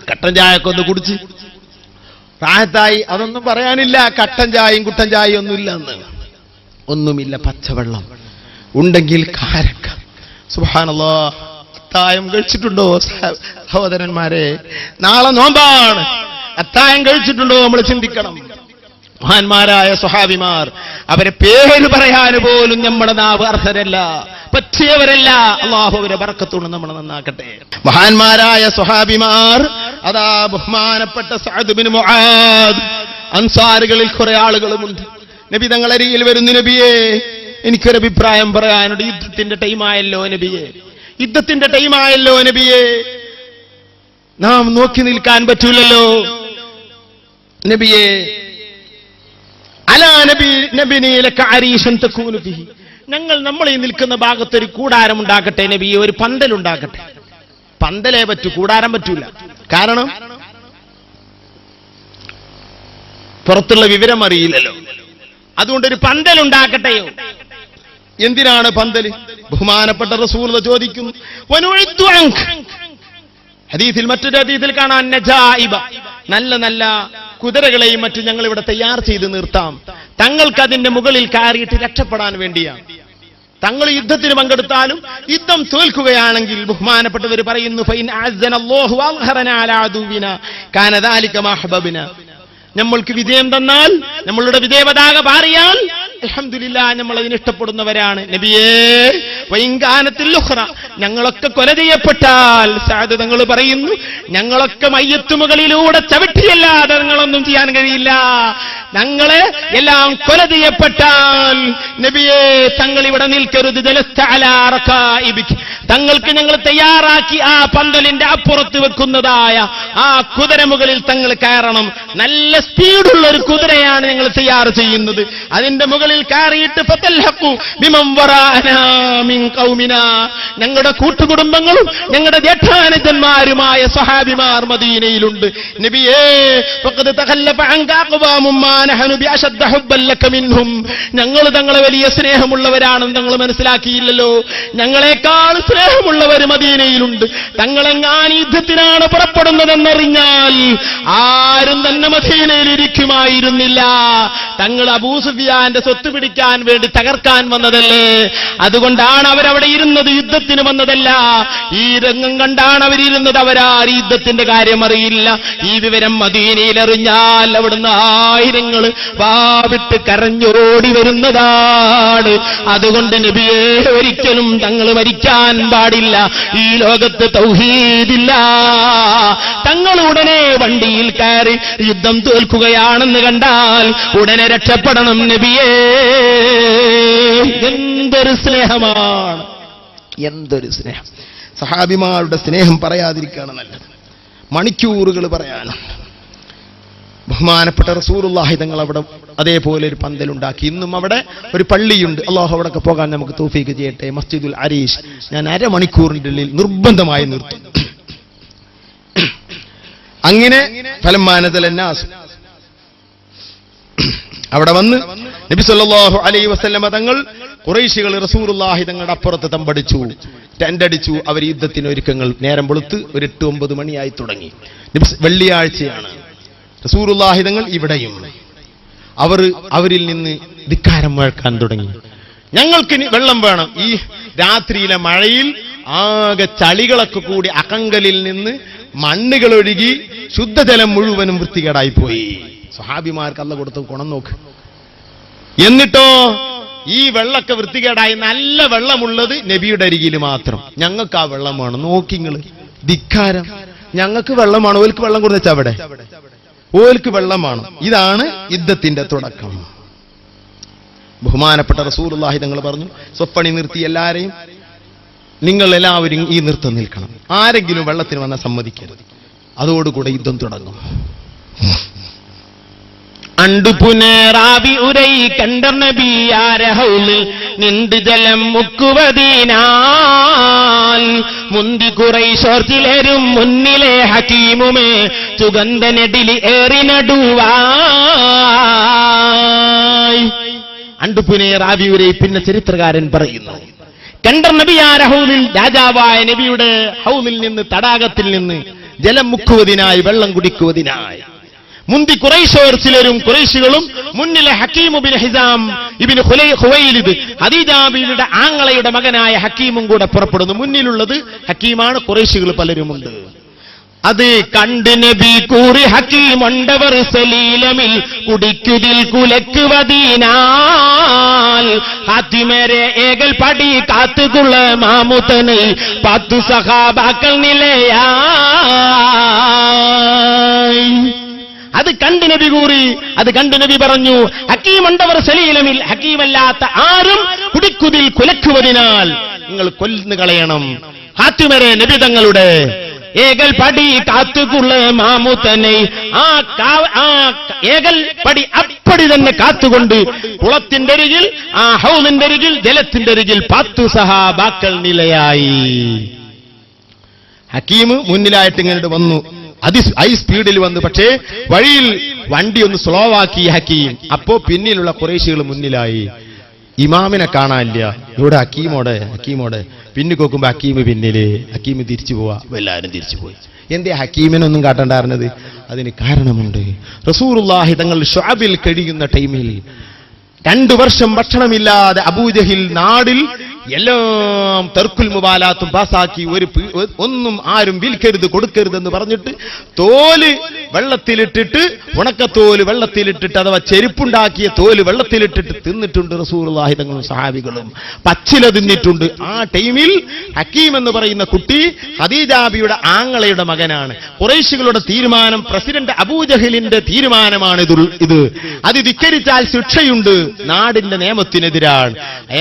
കട്ടൻ ചായയൊക്കെ ഒന്ന് കുടിച്ച് റാഹത്തായി. അതൊന്നും പറയാനില്ല. കട്ടൻ ചായയും കുട്ടൻ ചായയും ഒന്നുമില്ല, എന്ന് ഒന്നുമില്ല. പച്ചവെള്ളം ഉണ്ടെങ്കിൽ കാരക്ക. സുബ്ഹാനല്ലാഹ്. അത്തായം കഴിച്ചിട്ടുണ്ടോ സഹോദരന്മാരെ? നാളെ നോമ്പാണ്. അത്തായം കഴിച്ചിട്ടുണ്ടോ നമ്മൾ ചിന്തിക്കണം. മഹാന്മാരായ സ്വഹാബിമാർ, അവരെ പേര് പറയാൻ പോലും നമ്മുടെ നാവ് അർഹരല്ല, പറ്റിയവരല്ല. അള്ളാഹു അവരെ ബർക്കത്തോട് നമ്മൾ നന്നാക്കട്ടെ. മഹാന്മാരായ സ്വഹാബിമാർ, അതാ ബഹുമാനപ്പെട്ട സഅദ് ബിൻ മുആദ്, അൻസാറുകളിൽ കുറെ ആളുകളുമുണ്ട്. നബി തങ്ങളരികിൽ വരുന്നു, നബിയേ എനിക്കൊരു അഭിപ്രായം പറയാനുണ്ട്. യുദ്ധത്തിന്റെ ടൈമായല്ലോ നബിയേ, യുദ്ധത്തിന്റെ ടൈമായല്ലോ നബിയേ, നാം നോക്കി നിൽക്കാൻ പറ്റൂലല്ലോ നബിയേ. അലാ നബി നബിനിലക അരീശൻ തകൂനു ബിഹി, നമ്മൾ ഈ നിൽക്കുന്ന ഭാഗത്തൊരു കൂടാരം ഉണ്ടാക്കട്ടെ നബിയെ, ഒരു പന്തലുണ്ടാക്കട്ടെ. പന്തലേ പറ്റൂ, കൂടാരം പറ്റൂല. കാരണം പുറത്തുള്ള വിവരം അറിയില്ലല്ലോ. അതുകൊണ്ടൊരു പന്തലുണ്ടാക്കട്ടെയോ. എന്തിനാണ് പന്തല്? ബഹുമാനപ്പെട്ട റസൂൽ ചോദിക്കുന്നു, ഹദീസിൽ, മറ്റൊരു ഹദീസിൽ കാണാൻ, നജായിബ, നല്ല നല്ല കുതിരകളെയും മറ്റും ഞങ്ങൾ ഇവിടെ തയ്യാർ ചെയ്ത് നിർത്താം. തങ്ങൾക്ക് അതിന്റെ മുകളിൽ കയറിയിട്ട് രക്ഷപ്പെടാൻ വേണ്ടിയാണ്. തങ്ങൾ യുദ്ധത്തിന് പങ്കെടുത്താലും യുദ്ധം തോൽക്കുകയാണെങ്കിൽ ബഹുമാനപ്പെട്ടവർ പറയുന്നു, ഫൈൻ അസ്സനല്ലാഹു അൽഹറന അലാ അദുവിന കാന ദാലിക മഹബബന, നമ്മൾക്ക് വിജയം തന്നാൽ, നമ്മളുടെ വിജയപതാക പാറിയാൽ അൽഹംദുലില്ലാ നമ്മൾ അതിന് ഇഷ്ടപ്പെടുന്നവരാണ്. നബിയേ വൈങ്കാനത്തിൽ ഉഖ്റ, ഞങ്ങളൊക്കെ കൊല ചെയ്യപ്പെട്ടാൽ സഅദ് തങ്ങൾ പറയുന്നു, ഞങ്ങളൊക്കെ മയ്യത്ത് മുകളിലൂടെ ചവിട്ടിയല്ലാതെ നിങ്ങളൊന്നും ചെയ്യാൻ കഴിയില്ല. ഞങ്ങളെ എല്ലാം കൊല ചെയ്യപ്പെട്ടാൽ നബിയേ തങ്ങൾ ഇവിടെ നിൽക്കരുത്, ജലസ്ത അലാ റകാഇബിക്, തങ്ങൾക്ക് ഞങ്ങൾ തയ്യാറാക്കി ആ പന്തലിന്റെ അപ്പുറത്ത് വെക്കുന്നതായ ആ കുതിര മുകളിൽ തങ്ങൾ കയറണം. നല്ല സ്പീഡുള്ള ഒരു കുതിരയാണ് ഞങ്ങൾ തയ്യാർ ചെയ്യുന്നത്. അതിന്റെ മുകളിൽ കയറിയിട്ട് ഫതൽഹഖു ബിമൻ വറാനാ മിൻ ഖൗമിനാ, ഞങ്ങളുടെ കൂട്ടുകുടുംബങ്ങളും ഞങ്ങളുടെ ജേഷ്ഠാനുജന്മാരുമായ സ്വഹാബിമാർ മദീനയിലുണ്ട്. നബിയേ ഫഖദ് തഖല്ലഫ അൻക അഖ്വാമും മാ നഹനു ബിഅശദ്ദ ഹുബ്ബൻ ലക മിൻഹും, ഞങ്ങൾ തങ്ങളെ വലിയ സ്നേഹമുള്ളവരാണെന്ന് തങ്ങൾ മനസ്സിലാക്കിയില്ലല്ലോ. ഞങ്ങളെക്കാൾ സ്നേഹമുള്ളവർ മദീനയിലുണ്ട്. തങ്ങളെങ്ങാൻ യുദ്ധത്തിനാണ് പുറപ്പെടുന്നതെന്നറിഞ്ഞാൽ ആരും തന്നെ മദീനയിൽ ഇരിക്കുമായിരുന്നില്ല. തങ്ങൾ അബൂ സുഫിയാന്റെ സ്വത്ത് പിടിക്കാൻ വേണ്ടി തകർക്കാൻ വന്നതല്ലേ, അതുകൊണ്ടാണ് അവരവിടെ ഇരുന്നത്, യുദ്ധത്തിന് വന്നതല്ല. ഈ രംഗം കണ്ടാണ് അവരിരുന്നത്. അവരാർ യുദ്ധത്തിന്റെ കാര്യം അറിയില്ല. ഈ വിവരം മദീനയിൽ അറിഞ്ഞാൽ അവിടുന്ന് ആയിരങ്ങൾ വാവിട്ട് കരഞ്ഞോടി വരുന്നതാണ്. അതുകൊണ്ട് നബിയേ ഒരിക്കലും തങ്ങൾ മരിക്കാൻ പാടില്ല. ഈ ലോകത്ത് തൗഹീദില്ല. തങ്ങൾ ഉടനെ വണ്ടിയിൽ കയറി യുദ്ധം തോൽക്കുകയാണെന്ന് കണ്ടാൽ ഉടനെ രക്ഷപ്പെടണം നബിയേ. എന്തൊരു സ്നേഹമാണ്, എന്തൊരു സ്നേഹം! സഹാബിമാരുടെ സ്നേഹം പറയാതിരിക്കുകയാണ് നല്ലത്. മണിക്കൂറുകൾ പറയാനുണ്ട്. ബഹുമാനപ്പെട്ട റസൂലുള്ളാഹി തങ്ങൾ അവിടെ അതേപോലെ ഒരു പന്തലുണ്ടാക്കി. ഇന്നും അവിടെ ഒരു പള്ളിയുണ്ട്. അല്ലാഹു അവിടൊക്കെ പോകാൻ നമുക്ക് തൗഫീഖ് ചെയ്യട്ടെ. മസ്ജിദുൽ അരീഷ് ഞാൻ അരമണിക്കൂറിന്റെ ഉള്ളിൽ നിർബന്ധമായി നിർത്തും. അങ്ങനെ ഫലമാനതലന്നാസ് അവിടെ വന്ന് നബി സല്ലല്ലാഹു അലൈഹി വസല്ലമ തങ്ങൾ ഖുറൈശികൾ റസൂലുള്ളാഹി തങ്ങളുടെ അപ്പുറത്ത് തമ്പടിച്ചു, ടെന്റടിച്ചു. അവർ യുദ്ധത്തിന് ഒരുക്കങ്ങൾ. നേരം വെളുത്ത് ഒരു 8-9 മണിയായി തുടങ്ങി. വെള്ളിയാഴ്ചയാണ്. റസൂലുള്ളാഹി തങ്ങൾ ഇവിടെയും. അവരിൽ നിന്ന് ധിക്കാരം മുഴക്കാൻ തുടങ്ങി. ഞങ്ങൾക്ക് വെള്ളം വേണം. ഈ രാത്രിയിലെ മഴയിൽ ആകെ ചളികളൊക്കെ കൂടി അകങ്കലിൽ നിന്ന് മണ്ണുകൾ ഒഴുകി ശുദ്ധജലം മുഴുവനും വൃത്തികേടായിപ്പോയി. സ്വഹാബിമാർക്ക് അല്ലാഹു കൊടുത്ത ഗുണം നോക്ക്. എന്നിട്ടോ ഈ വെള്ളമൊക്കെ വൃത്തികേടായി. നല്ല വെള്ളമുള്ളത് നബിയുടെ അരികിൽ മാത്രം. ഞങ്ങൾക്ക് ആ വെള്ളം വേണം. നോക്കിങ്ങള് ധിക്കാരം. ഞങ്ങൾക്ക് വെള്ളമാണ്, ഓൽക്ക് വെള്ളം കൊടുത്ത അവിടെ ഓൽക്ക് വെള്ളമാണ്. ഇതാണ് യുദ്ധത്തിന്റെ തുടക്കം. ബഹുമാനപ്പെട്ട റസൂലുള്ളാഹി തങ്ങൾ പറഞ്ഞു, സ്വപ്പണി നിർത്തി എല്ലാരെയും, നിങ്ങൾ എല്ലാവരും ഈ നൃത്തം നിൽക്കണം. ആരെങ്കിലും വെള്ളത്തിന് വന്നാൽ സമ്മതിക്കരുത്. അതോടുകൂടെ യുദ്ധം തുടങ്ങും. അണ്ടുപുനേറാവി ഉരൈ കണ്ടർ നബിയാരഹൗലിൽ നിണ്ട് ജലം മുക്കുവതിനാൽ മുന്തി കുറൈശോർത്തിലേരും മുന്നിലെ ഹക്കീമുമേ സുഗന്ധനെടിലി ഏറി നടുവായി. അണ്ടുപുനേറാവി ഉരൈ. പിന്നെ ചരിത്രകാരൻ പറയുന്നു, കണ്ടർ നബിയാരഹൗലിൽ, രാജാവായ നബിയുടെ ഹൗലിൽ നിന്ന്, തടാകത്തിൽ നിന്ന് ജലം മുക്കുവതിനായി, വെള്ളം കുടിക്കുവതിനായി. മുന്തി ഖുറൈശോർ ചിലരും ഖുറൈശികളും മുന്നിലെ ഹക്കീം ഇബ്നു ഹിസാം ഇബ്നു ഖുവൈലിദ്, ഖദീജ ബീവിയുടെ ആങ്ങളയുടെ മകനായ ഹക്കീമും കൂടെ പുറപ്പെടുന്നു. മുന്നിലുള്ളത് ഹക്കീമാണ്. ഖുറൈശികൾ പലരുമുണ്ട്. അത് കണ്ട് നബി കൂറി ഹക്കീം ഉണ്ടവർ സലീലമിൽ കുടിക്കുതിൽ കുലക്കുവതിനാൽ ഹാത്തിമരെ ഏകൽ പടി കാത്തുകൊള്ള മാമുത്തനെ 10 സഹാബാക്കൾ നിലയായി. അത് കണ്ട് നബി കൂറി. അത് കണ്ട് നബി പറഞ്ഞു, ഹക്കീമുണ്ടവർ സലീലമിൽ, ഹക്കീമല്ലാത്ത ആരും കുടിക്കുതിൽ കുലക്കുവതിനാൽ നിങ്ങൾ കൊന്നു കളയണം. ഹാത്തിമരെ നബി തങ്ങളുടെ ഏകൽ പടി കാത്തുകൊള്ള മാമുത്തനെ, ആ ഏകൽ പടി അപ്പടി തന്നെ കാത്തുകൊണ്ട് കുളത്തിന്റെ അരികിൽ, ആ ഹൗലിന്റെ അരികിൽ, ജലത്തിന്റെ അരികിൽ 10 സഹാബാക്കൾ നിലയായി. ഹക്കീം മുന്നിലായിട്ട് ഇങ്ങനെ വന്നു, ഹൈ സ്പീഡിൽ വന്നു. പക്ഷേ വഴിയിൽ വണ്ടി ഒന്ന് സ്ലോ ആക്കി ഹക്കീം. അപ്പോ പിന്നിലുള്ള ഖുറൈശികൾ മുന്നിലായി. ഇമാമിനെ കാണാനില്ല. ഇവിടെ ഹക്കീമോടെ പിന്നെ നോക്കുമ്പോ ഹക്കീം പിന്നില്. ഹക്കീം തിരിച്ചു പോവാ. എല്ലാവരും തിരിച്ചു പോയി. എന്തേ ഹക്കീമിനൊന്നും കാട്ടണ്ടായിരുന്നത്? അതിന് കാരണമുണ്ട്. റസൂലുള്ളാഹി തങ്ങൾ ശുഅബിൽ കഴിയുന്ന ടൈമിൽ 2 വർഷം ഭക്ഷണമില്ലാതെ അബൂജഹിൽ നാടിൽ എല്ലാം തർക്കുൽ മുബാലാത്തും പാസാക്കി ഒന്നും ആരും വിൽക്കരുത് കൊടുക്കരുതെന്ന് പറഞ്ഞിട്ട് തോല് വെള്ളത്തിലിട്ടിട്ട് ഉണക്കത്തോല് വെള്ളത്തിലിട്ടിട്ട് അഥവാ ചെരുപ്പുണ്ടാക്കിയ തോല് വെള്ളത്തിലിട്ടിട്ട് തിന്നിട്ടുണ്ട് റസൂലുള്ളാഹി തങ്ങളും സഹാബികളും. പച്ചില തിന്നിട്ടുണ്ട്. ആ ടൈമിൽ ഹക്കീം എന്ന് പറയുന്ന കുട്ടി ഖദീജാബിയുടെ ആങ്ങളയുടെ മകനാണ്. ഖുറൈശികളുടെ തീരുമാനം, പ്രസിഡന്റ് അബൂജഹലിന്റെ തീരുമാനമാണ് ഇത്. അത് ധിക്കരിച്ചാൽ ശിക്ഷയുണ്ട്, നാടിന്റെ നിയമത്തിനെതിരാണ്.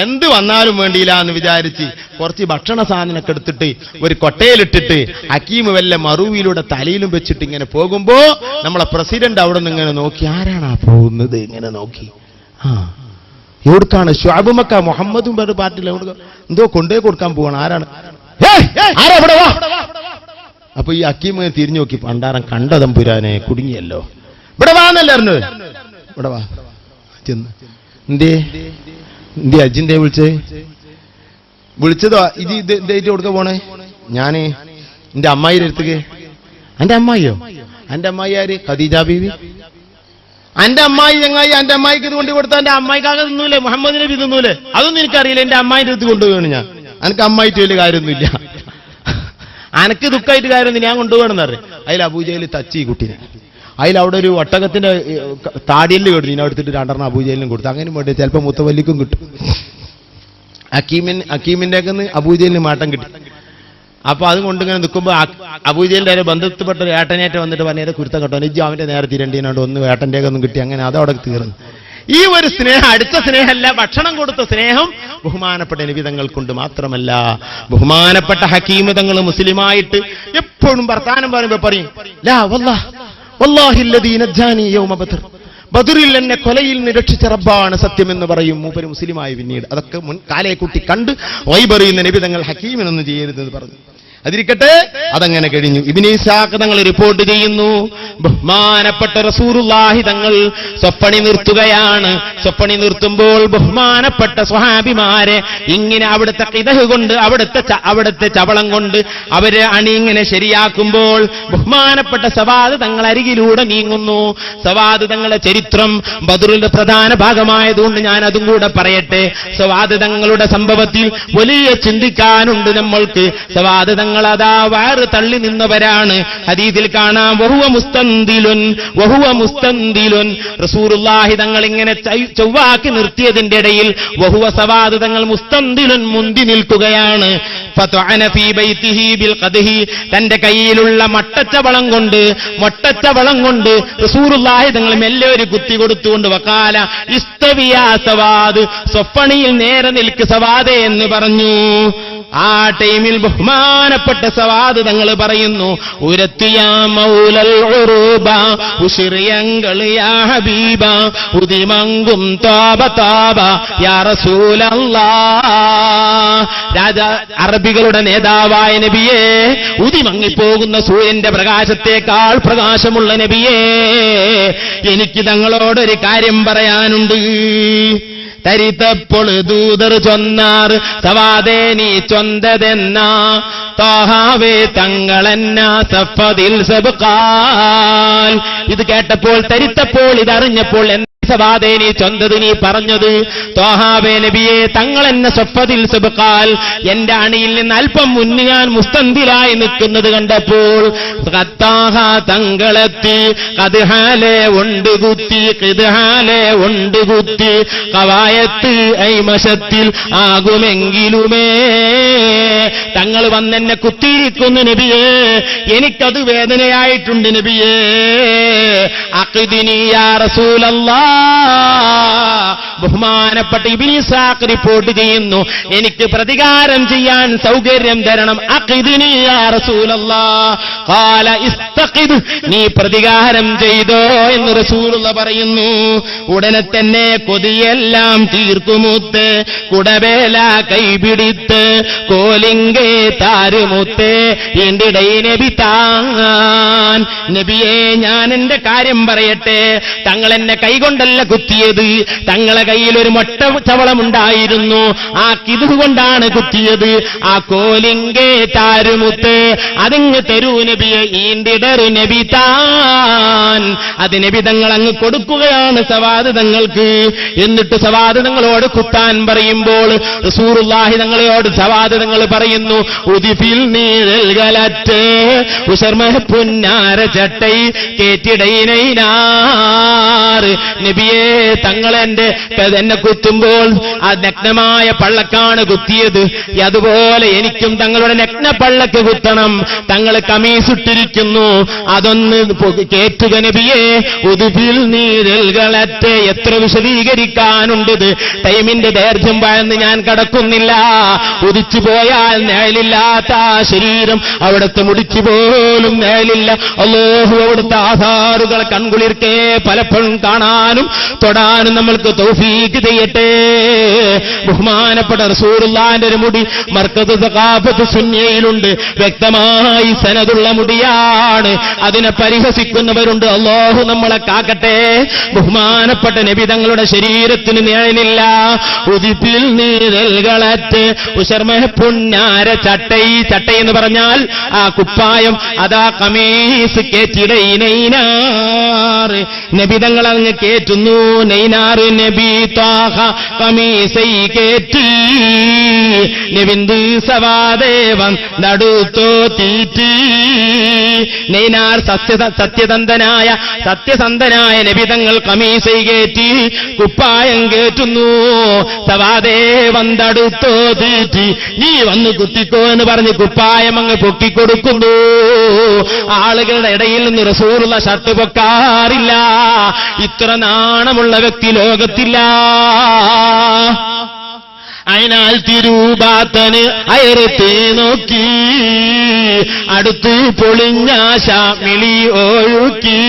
എന്ത് വന്നാലും വേണ്ടിയില്ല എന്ന് വിചാരിച്ച് കുറച്ച് ഭക്ഷണ സാധനമൊക്കെ എടുത്തിട്ട് ഒരു കൊട്ടയിലിട്ടിട്ട് ഹക്കീം വല്ല മറുവിലൂടെ തലയിലും വെച്ചിട്ട് ഇങ്ങനെ പോകുമ്പോ നമ്മളെ പ്രസിഡന്റ് അവിടെ നിന്ന് ഇങ്ങനെ നോക്കി, ആരാണ് ആ പോകുന്നത് ഇങ്ങനെ നോക്കി. എവിടുക്കാണ്? ഷുഅബ് മക്ക മുഹമ്മദും പറഞ്ഞ പാർട്ടിയിൽ എന്തോ കൊണ്ടുപോയി കൊടുക്കാൻ പോവാണ്. ആരാണ്? അപ്പൊ ഈ ഹക്കീം തിരിഞ്ഞു നോക്കി, പണ്ടാരം കണ്ടതമ്പുരാനെ കുടുങ്ങിയല്ലോ, ഇവിടെ വാന്നല്ലായിരുന്നു, ഇവിടെ വാ ചെന്ന് എന്തേ അജിന്റെ വിളിച്ചതോ ഇത് ഇതായിട്ട് കൊടുക്ക പോണേ? ഞാന് എന്റെ അമ്മായിയുടെ അടുത്തേക്ക്. എന്റെ അമ്മായിയോ? എന്റെ അമ്മായി ആര്? ഖദീജ ബീവി. എന്റെ അമ്മായി ചങ്ങായി, എന്റെ അമ്മായിക്ക് ഇത് കൊണ്ടു കൊടുത്താൽ എന്റെ അമ്മായിക്കാകെ തിന്നൂലേ? മുഹമ്മദ് നബി തിന്നൂലേ? അതൊന്നും എനിക്കറിയില്ല. എന്റെ അമ്മായിന്റെ അടുത്ത് കൊണ്ടുപോവാണ് ഞാൻ. എനിക്ക് അമ്മായിട്ട് വലിയ കാര്യമൊന്നുമില്ല, അനക്ക് ദുഃഖമായിട്ട് കാര്യമൊന്നും, ഞാൻ കൊണ്ടുപോകണമെന്ന് അറിയാം. അതിൽ അബൂജയിൽ തച്ചി കുട്ടീനെ. അതിൽ അവിടെ ഒരു ഒട്ടകത്തിന്റെ താടിയല് കേട്ടു, ഇതിനെ എടുത്തിട്ട് 2 അബൂജയിലും കൊടുത്തു. അങ്ങനെ വേണ്ടി ചിലപ്പോൾ മുത്തവല്ലിക്കും കിട്ടും. ഹക്കീമിന്റെ ഒക്കെ അബൂജയിലിന് മാറ്റം കിട്ടി. അപ്പൊ അത് കൊണ്ടിങ്ങനെ നിൽക്കുമ്പോ അബൂജയിലിന്റെ ബന്ധത്തിൽപ്പെട്ട ഒരു ഏട്ടനേറ്റ വന്നിട്ട് പറഞ്ഞത് കുരുത്തം കേട്ടോ, നിജ് അവന്റെ നേരെ തിരണ്ടിനാണ്ട് ഒന്ന് ഏട്ടന്റെ ഒന്നും കിട്ടി. അങ്ങനെ അതവിടെ തീർന്നു. ഈ ഒരു സ്നേഹം അടിച്ച സ്നേഹമല്ല, ഭക്ഷണം കൊടുത്ത സ്നേഹം ബഹുമാനപ്പെട്ട നിബിതങ്ങൾ കൊണ്ട് മാത്രമല്ല. ബഹുമാനപ്പെട്ട ഹക്കീം തങ്ങൾ മുസ്ലിമായിട്ട് എപ്പോഴും വർത്താനം പറയുമ്പോ പറയും, ലാ വല്ലാഹില്ലദീ നജ്ജാനി യൗമ ബദർ, ബദറിൽ എന്നെ കൊലയിൽ നിന്ന് രക്ഷിച്ച റബ്ബാണ് സത്യമെന്ന് പറയും മൂപ്പര് മുസ്ലിമായി. പിന്നീട് അതൊക്കെ മുൻ കാലയെക്കുട്ടി കണ്ട് വൈബറിയുന്ന നിബിതങ്ങൾ ഹക്കീമിനൊന്നും ചെയ്യരുതെന്ന് പറഞ്ഞു. അതിരിക്കട്ടെ, അതങ്ങനെ കഴിഞ്ഞു. ഇബ്നു ഇസ്ഹാഖ് തങ്ങൾ റിപ്പോർട്ട് ചെയ്യുന്നു, ബഹുമാനപ്പെട്ട റസൂലുള്ളാഹി തങ്ങൾ സ്വപ്പണി നിർത്തുകയാണ്. സ്വപ്പണി നിർത്തുമ്പോൾ ബഹുമാനപ്പെട്ട സ്വഹാബിമാരെ ഇങ്ങനെ അവിടുത്തെ ഖിദഹ് കൊണ്ട്, അവിടുത്തെ ചവളം കൊണ്ട് അവരെ അണിയിങ്ങനെ ശരിയാക്കുമ്പോൾ ബഹുമാനപ്പെട്ട സവാദ് തങ്ങൾ അരികിലൂടെ നീങ്ങുന്നു. സവാദ് തങ്ങളുടെ ചരിത്രം ബദറിന്റെ പ്രധാന ഭാഗമായതുകൊണ്ട് ഞാൻ അതും കൂടെ പറയട്ടെ. സവാദ് തങ്ങളുടെ സംഭവത്തിൽ വലിയ ചിന്തിക്കാനുണ്ട് നമ്മൾക്ക്. സവാദ് തങ്ങൾ അതാ വയറ് തള്ളി നിന്നവരാണ്. ഹദീസിൽ കാണാം, വഹുവ മുസ്തന്ദിലുൻ. റസൂലുള്ളാഹി തങ്ങൾ ഇങ്ങനെ ചൊവ്വാക്കി നിർത്തിയതിന്റെ ഇടയിൽ വഹുവ സവാദ് തങ്ങൾ മുസ്തന്ദിലുൻ മുന്തി നിൽക്കുകയാണ്. ഫതഅന ഫീ ബൈതിഹി ബിൽ ഖദ്ഹി, തന്റെ കയ്യിലുള്ള മൊട്ടച്ചവളം കൊണ്ട് റസൂലുള്ളാഹി തങ്ങൾ മെല്ലെ ഒരു കുത്തി കൊടുത്തുകൊണ്ട് വഖാല ഇസ്തവിയാ സവാദ്, സ്വപ്പണിയിൽ നേരെ നിൽക്ക് സവാദേ എന്ന് പറഞ്ഞു. ആ ടൈമിൽ ബഹുമാനപ്പെട്ട സവാദ് തങ്ങൾ പറയുന്നു, ഉരത്തിയാ മൗലൽ ഉറൂബ ഉശിറിയങ്ങൾ യാ ഹബീബ ഉദിമങ്കും താബ താബ യാ റസൂലല്ലാഹ്. അറബികളുടെ നേതാവായ നബിയേ, ഉദിമങ്ങിപ്പോകുന്ന സൂര്യന്റെ പ്രകാശത്തേക്കാൾ പ്രകാശമുള്ള നബിയേ, എനിക്ക് തങ്ങളോടൊരു കാര്യം പറയാനുണ്ട്. തരിത്തപ്പോൾ ദൂതർ ചൊന്നാർ സവാദേ നീ ചൊന്തതെന്നാ താഹാവേ തങ്ങളെന്ന സഫദിൽ സബ്ഖാൽ. ഇത് കേട്ടപ്പോൾ, തരിത്തപ്പോൾ ഇതറിഞ്ഞപ്പോൾ സവാദേ നീ ചൊന്തത് നീ പറഞ്ഞത് ത്വാഹാബേ നബിയെ തങ്ങൾ എന്നെ സഫദിൽ സബ്ഖാൽ, എന്റെ അണിയിൽ നിന്ന് അല്പം മുന്ന് ഞാൻ മുസ്തന്ദിലായി നിൽക്കുന്നത് കണ്ടപ്പോൾ തങ്ങളെത്തി കദ്ഹാലെ ഉണ്ട് കുത്തി കവായത്ത് ഐമശത്തിൽ ആകുമെങ്കിലുമേ, തങ്ങൾ വന്നെന്നെ കുത്തിയിരിക്കുന്നു നബിയേ, എനിക്കത് വേദനയായിട്ടുണ്ട് നബിയേ. അഖിദിനി യാ റസൂലല്ലാഹ്. ബഹുമാനപ്പെട്ട ഇബ്നു ഇസ്ഹാഖ് റിപ്പോർട്ട് ചെയ്യുന്നു, എനിക്ക് പ്രതികാരം ചെയ്യാൻ സൗകര്യം തരണം. അഖിദിനി യാ റസൂലല്ലാഹ്. ഖാല ഇസ്തഖിദ്, നീ പ്രതികാരം ചെയ്തോ എന്ന് റസൂലുള്ളാഹ് പറയുന്നു. ഉടനെ തന്നെ കൊതിയെല്ലാം തീർക്കുമുത്ത് കുടവേല കൈപിടിത്ത് കോലിങ്കേ താരുമുത്ത് ഇന്ത്യടൈ നബി താങ്ങാൻ. നബിയെ, ഞാൻ എന്റെ കാര്യം പറയട്ടെ, തങ്ങൾ എന്നെ കൈകൊണ്ട് കൊണ്ടല്ല കുത്തിയത്, തങ്ങളെ കയ്യിൽ ഒരു മൊട്ട ചവളമുണ്ടായിരുന്നു, ആ കിതുക് കൊണ്ടാണ് കുത്തിയത്. ആ കോലിങ്കേ താരുമുത്ത് അതിങ്ങ് തരൂ നബിയെ, ഈണ്ടിടറു നബി താൻ. അത് നബി തങ്ങൾ അങ്ങ് കൊടുക്കുകയാണ് സവാദ് തങ്ങൾക്ക്. എന്നിട്ട് സവാദ് തങ്ങളോട് കുത്താൻ പറയുമ്പോൾ റസൂലുള്ളാഹി തങ്ങളോട് സവാദ് തങ്ങൾ പറയുന്നു, ഉദിഫിൽ നീഴൽകലറ്റ് ഉശർമ പുന്നാര ചട്ടൈ കേറ്റിടയിനാർ. നബിയെ, തങ്ങളെന്റെ എന്നെ കുത്തുമ്പോൾ ആ നഗ്നമായ പള്ളക്കാണ് കുത്തിയത്, അതുപോലെ എനിക്കും തങ്ങളുടെ നഗ്ന പള്ളക്ക് കുത്തണം. തങ്ങൾ കമീസിട്ടിരിക്കുന്നു, അതൊന്ന് കേറ്റുക നബിയെ. ഉദുഫിൽ നീഴൽകളറ്റ്. എത്ര വിശദീകരിക്കാനുണ്ട്, ടൈമിന്റെ ദൈർഘ്യം ഭയന്ന് ഞാൻ കടക്കുന്നില്ല. ഉദിച്ചു പോയാൽ നേലില്ലാത്ത ആ ശരീരം, അവിടുത്തെ മുടിച്ചു പോലും നേലില്ല. അല്ലാഹു അവിടുത്തെ ആധാറുകളെ കൺകുളിർക്കേ പലപ്പോഴും കാണാനും തൊടാനും നമ്മൾക്ക് തൗഫീഖ് ചെയ്യട്ടെ. ബഹുമാനപ്പെട്ട റസൂലുള്ളാഹിന്റെ ഒരു മുടി മർക്കസ് സഖാഫത്ത് സുന്നിയയിലുണ്ട്, വ്യക്തമായി സനദുള്ള മുടിയാണ്. അതിനെ പരിഹസിക്കുന്നവരുണ്ട്, അല്ലാഹു നമ്മളെ കാക്കട്ടെ. ബഹുമാനപ്പെട്ട നബി തങ്ങളുടെ ശരീരത്തിന് നിഴലില്ല. ഉദിപ്പിൽ നീഴൽകളറ്റ് ഉശർമ പുന്നാര ചട്ടൈ. ചട്ടൈ എന്ന് പറഞ്ഞാൽ ആ കുപ്പായം, അതാ കമീസ് കേറ്റിടയിനാറ്. നബി തങ്ങൾ അങ്ങ് കേറ്റുന്നു. നൈനാറ് നബി ത്വാഹ കമീസൈ കേറ്റി. നബിന്ദു സവാദേവം നടുത്തോ തീറ്റി. നൈനാർ സത്യസന്ധനായ നബി തങ്ങൾ കമീസൈ കേറ്റി, കുപ്പായം കേറ്റുന്നു. സവാദേവം തടുത്തോ തീറ്റി. നീ വന്ന് കുത്തിക്കോ എന്ന് പറഞ്ഞ് കുപ്പായം അങ്ങ് പൊക്കിക്കൊടുക്കുന്നു. ആളുകളുടെ ഇടയിൽ നിന്ന് റസൂലുള്ള ഷർട്ട് പൊക്കാറില്ല. ഇത്ര നാണമുള്ള വ്യക്തി ലോകത്തില്ല. അതിനാൽ തിരൂപാത്തന് അയർത്തി നോക്കി, അടുത്ത് പൊളിഞ്ഞാശ മിളി ഒഴുക്കി.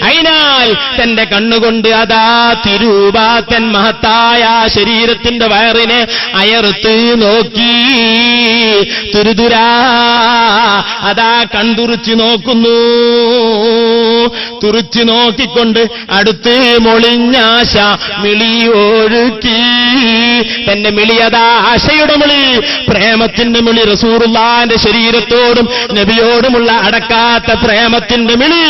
അതിനാൽ തന്റെ കണ്ണുകൊണ്ട് അതാ തിരൂപാത്തൻ മഹത്തായ ശരീരത്തിന്റെ വയറിനെ അയർത്ത് നോക്കി. തുരുതുരാ അതാ കൺതുറിച്ച് നോക്കുന്നു. തുറിച്ച് നോക്കിക്കൊണ്ട് അടുത്ത് മൊളിഞ്ഞാശ മിളി ഒഴുക്കി. തന്റെ മിളിയതാ ആശയുടെ മിളി, പ്രേമത്തിന്റെ മിളി. റസൂലുള്ളാഹിന്റെ ശരീരത്തോടും നബിയോടുമുള്ള അടക്കാത്ത പ്രേമത്തിന്റെ മിളി.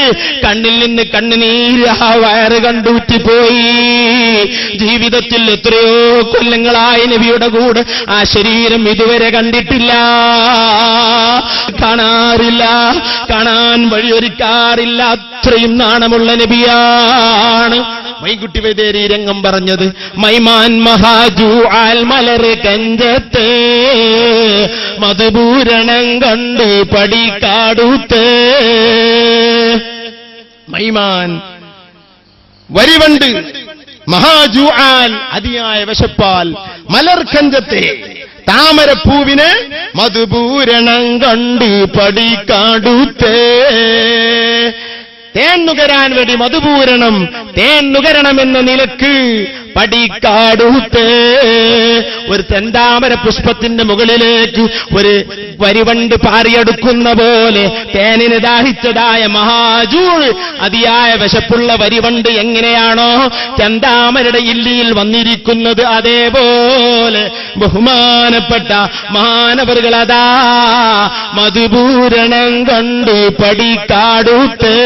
കണ്ണിൽ നിന്ന് കണ്ണുനീര് ആ വയറ് കണ്ടൂറ്റിപ്പോയി. ജീവിതത്തിൽ എത്രയോ കൊല്ലങ്ങളായി നബിയുടെ കൂടെ ആ ശരീരം ഇതുവരെ കണ്ടിട്ടില്ല, കാണാറില്ല, കാണാൻ വഴിയൊരുക്കാറില്ല. അത്രയും നാണമുള്ള നബിയാണ്. മൈകുട്ടി വൈദേരി രംഗം പറഞ്ഞത്, മൈമാൻ മഹാജു ആൽ മലർ കഞ്ചത്ത് മധുപൂരണം കണ്ട് പടിക്കാടുത്ത്. മൈമാൻ വരിവണ്ട്, മഹാജു ആൽ അതിയായ വിശപ്പാൽ, മലർക്കഞ്ചത്തെ താമരപ്പൂവിനെ മധുപൂരണം കണ്ട് പടിക്കാടുത്തേ. തേൻ നുകരാൻ വേണ്ടി മധുപൂരണം, തേൻ നുകരണമെന്ന നിലക്ക് പടിക്കാടുത്ത്. ഒരു ചെന്താമര പുഷ്പത്തിന്റെ മുകളിലേക്ക് ഒരു വരിവണ്ട് പാറിയെടുക്കുന്ന പോലെ തേനിന് ദാഹിച്ചതായ മഹാജൂൾ, അതിയായ വിശപ്പുള്ള വരിവണ്ട് എങ്ങനെയാണോ ചെന്താമരയുടെ ഇല്ലിയിൽ വന്നിരിക്കുന്നത്, അതേപോലെ ബഹുമാനപ്പെട്ട മാനവറുകളതാ മധുപൂരണം കണ്ട് പടിക്കാടുത്ത്.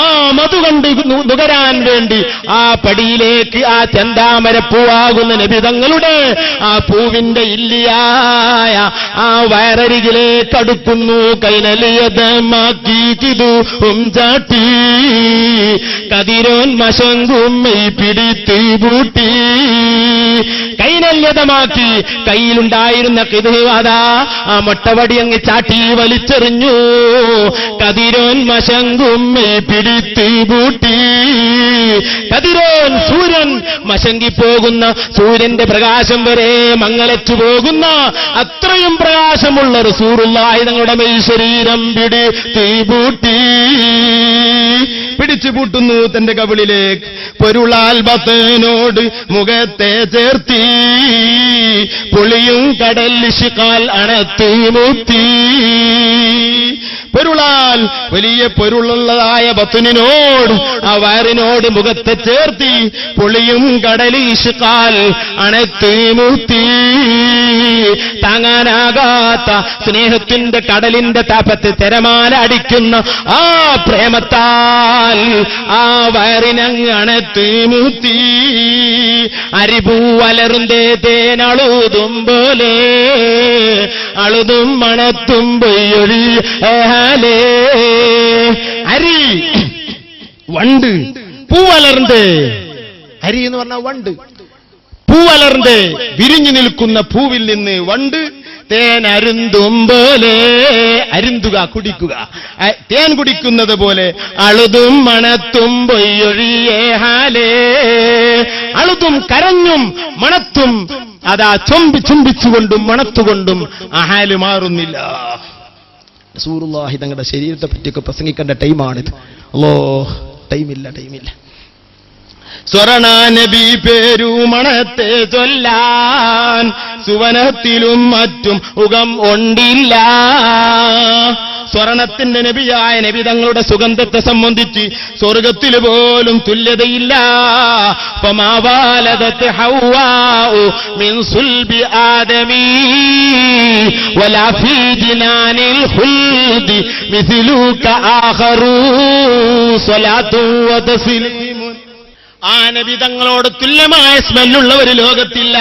ആ മധു കണ്ട് നുകരാൻ വേണ്ടി ആ പടിയിലേക്ക് ആ ചെന്താമരപ്പൂവാകുന്ന നബിതങ്ങളുടെ ആ പൂവിന്റെ ഇല്ലിയായ ആ വയറരികിലേക്ക് അടുക്കുന്നു. കൈനലിയതമാക്കി ചാട്ടി കതിരോൻ മശങ്കുമ്മൈ പിടിത്ത് പൂട്ടി. കൈനല്യതമാക്കി, കയ്യിലുണ്ടായിരുന്ന കിതുവാദാ ആ മൊട്ടവടി അങ്ങ് ചാട്ടി വലിച്ചെറിഞ്ഞു. കതിരോൻ മശങ്കുമ്മൈ പിടിത്ത് പൂട്ടി. കതിരോൻ സൂര്യൻ, മശങ്കിപ്പോകുന്ന സൂര്യന്റെ പ്രകാശം വരെ മങ്ങലച്ചു പോകുന്ന അത്രയും പ്രകാശമുള്ള റസൂലുള്ളാഹി തങ്ങളുടെ മേൽ ശരീരം പിടിച്ചു പൂട്ടുന്നു തന്റെ കവിളിലേക്ക്. പൊരുളാൽ ബത്തനോട് മുഖത്തെ ചേർത്തി, പൊളിയും കടൽ ശിഖാൽ അണത്തി മുത്തി. പൊരുളാൽ വലിയ പൊരുളുള്ളതായ ബത്തുനിനോട് ആ വയറിനോട് മുഖത്തെ ചേർത്തി പൊളിയും കടലി ഇഷ്കാൽ അണത്ത് മുത്തി താങ്ങാനാകാത്ത സ്നേഹത്തിന്റെ കടലിന്റെ താപത്ത് തിരമാല അടിക്കുന്ന ആ പ്രേമത്താൽ ആ വയറിനങ്ങ് അണത്ത് മുത്തി അരിപൂ വലറുന്തേ തേനളുതും പോലെ അളുതും മണത്തും പൊയ്യൊഴി അരി വണ്ട് പൂവലർന്ന് അരി എന്ന് പറഞ്ഞാൽ വണ്ട് പൂവലർന്ന് വിരിഞ്ഞു നിൽക്കുന്ന പൂവിൽ നിന്ന് വണ്ട് തേൻ അരുന്തും പോലെ അരുന്തുക കുടിക്കുക തേൻ കുടിക്കുന്നത് പോലെ അളുതും മണത്തും പൊയ്യൊഴിയേ ഹാലേ അളുതും കരഞ്ഞും മണത്തും അതാ ചുംബിച്ചുകൊണ്ടും മണത്തുകൊണ്ടും അഹാല് മാറുന്നില്ല. റസൂലുള്ളാഹി തങ്ങളുടെ ശരീരത്തെ പറ്റിയൊക്കെ പ്രസംഗിക്കേണ്ട ടൈമാണിത്. അല്ലോ ടൈമില്ല. സ്വർണ നബി പേരു മണത്തെ ചൊല്ലാൻ സുവനത്തിലും മറ്റും ഉകം ഉണ്ടില്ല. സ്വർണത്തിന്റെ നബിയായ നബി തങ്ങളുടെ സുഗന്ധത്തെ സംബന്ധിച്ച് സ്വർഗത്തിൽ പോലും തുല്യതയില്ല. ഫമാവാലദത് ഹവ്വാഉ മിൻ സുൽബി ആദമി വലാ ഫീ ജിനാനിൽ ഖുൽദി മിസ്ലുക ആഖറു സ്വലാത്തു വതസ്ലീമു. ആ നബി തങ്ങളോട് തുല്യമായ സ്മെല്ലുള്ള ഒരു ലോകത്തില്ല.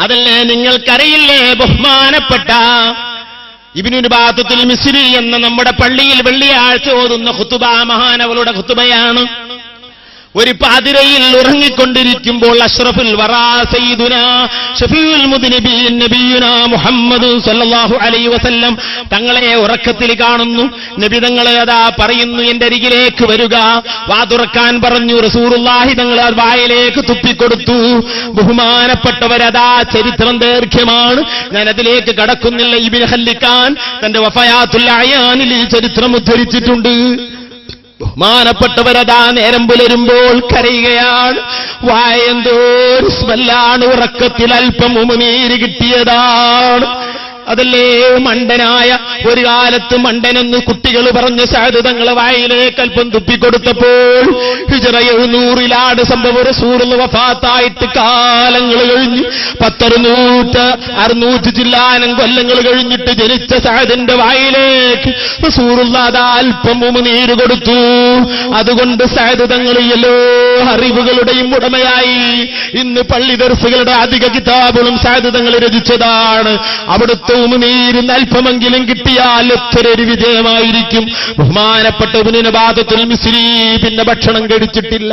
അതല്ലേ നിങ്ങൾക്കറിയില്ലേ ബഹുമാനപ്പെട്ട ഇബ്നു ബാത്തുൽ മിസ്രി എന്ന നമ്മുടെ പള്ളിയിൽ വെള്ളിയാഴ്ച ഓതുന്ന ഖുതുബ മഹാനവളുടെ ഖുതുബയാണ്. ഒരു പാതിരയിൽ ഉറങ്ങിക്കൊണ്ടിരിക്കുമ്പോൾ അഷ്റഫുൽ വറാ സയ്യിദുനാ ഷഫീഉൽ മുദ്നിബീൻ നബിയുനാ മുഹമ്മദ് സല്ലല്ലാഹു അലൈഹി വസല്ലം തങ്ങളെ ഉറക്കത്തിൽ കാണുന്നു. നബി തങ്ങളെ അതാ പറയുന്നു, എന്റെ അരികിലേക്ക് വരിക. വാ തുറക്കാൻ പറഞ്ഞു. റസൂലുള്ളാഹി തങ്ങൾ വായിലേക്ക് തുപ്പിക്കൊടുത്തു. ബഹുമാനപ്പെട്ടവരതാ ചരിത്രം ദൈർഘ്യമാണ്, ഞാൻ അതിലേക്ക് കടക്കുന്നില്ല. ഇബ്നു ഖല്ലിക്കാൻ തന്റെ വഫയാത്തുൽ അയാനിൽ ഈ ചരിത്രം ഉദ്ധരിച്ചിട്ടുണ്ട്. ബഹുമാനപ്പെട്ടവരതാ നേരം പുലരുമ്പോൾ കരയുകയാണ്. വായെന്തോ സ്മെല്ലാണ്, ഉറക്കത്തിൽ അല്പം ഉമിനീര് കിട്ടിയതാണ്. അതല്ലേ മണ്ടനായ ഒരു കാലത്ത് മണ്ടനെന്ന് കുട്ടികൾ പറഞ്ഞ് സഅദ് തങ്ങളെ വായിലേക്ക് അല്പം തുപ്പിക്കൊടുത്തപ്പോൾ ഹിജ്റ 700 സംഭവം. റസൂലുള്ളാഹി വഫാത്തായിട്ട് കാലങ്ങൾ കഴിഞ്ഞ് 600 ചില്ലാനം കൊല്ലങ്ങൾ കഴിഞ്ഞിട്ട് ജനിച്ച സഅദിന്റെ വായിലേക്ക് റസൂലുള്ളാഹി അല്പം ഉമിനീര് കൊടുത്തു. അതുകൊണ്ട് സഅദ് തങ്ങൾ എല്ലാ അറിവുകളുടെയും ഉടമയായി. ഇന്ന് പള്ളി ദർസുകളുടെ അധിക കിതാബുകളും സഅദ് തങ്ങൾ രചിച്ചതാണ്. അവിടുത്തെ ഉമിനീരിന് അല്പമെങ്കിലും കിട്ടിയാൽ എത്ര ഒരു വിജയമായിരിക്കും. ബഹുമാനപ്പെട്ട ഇബ്നു ബാത്തുൽ മിസ്രി പിന്നെ ഭക്ഷണം കഴിച്ചിട്ടില്ല.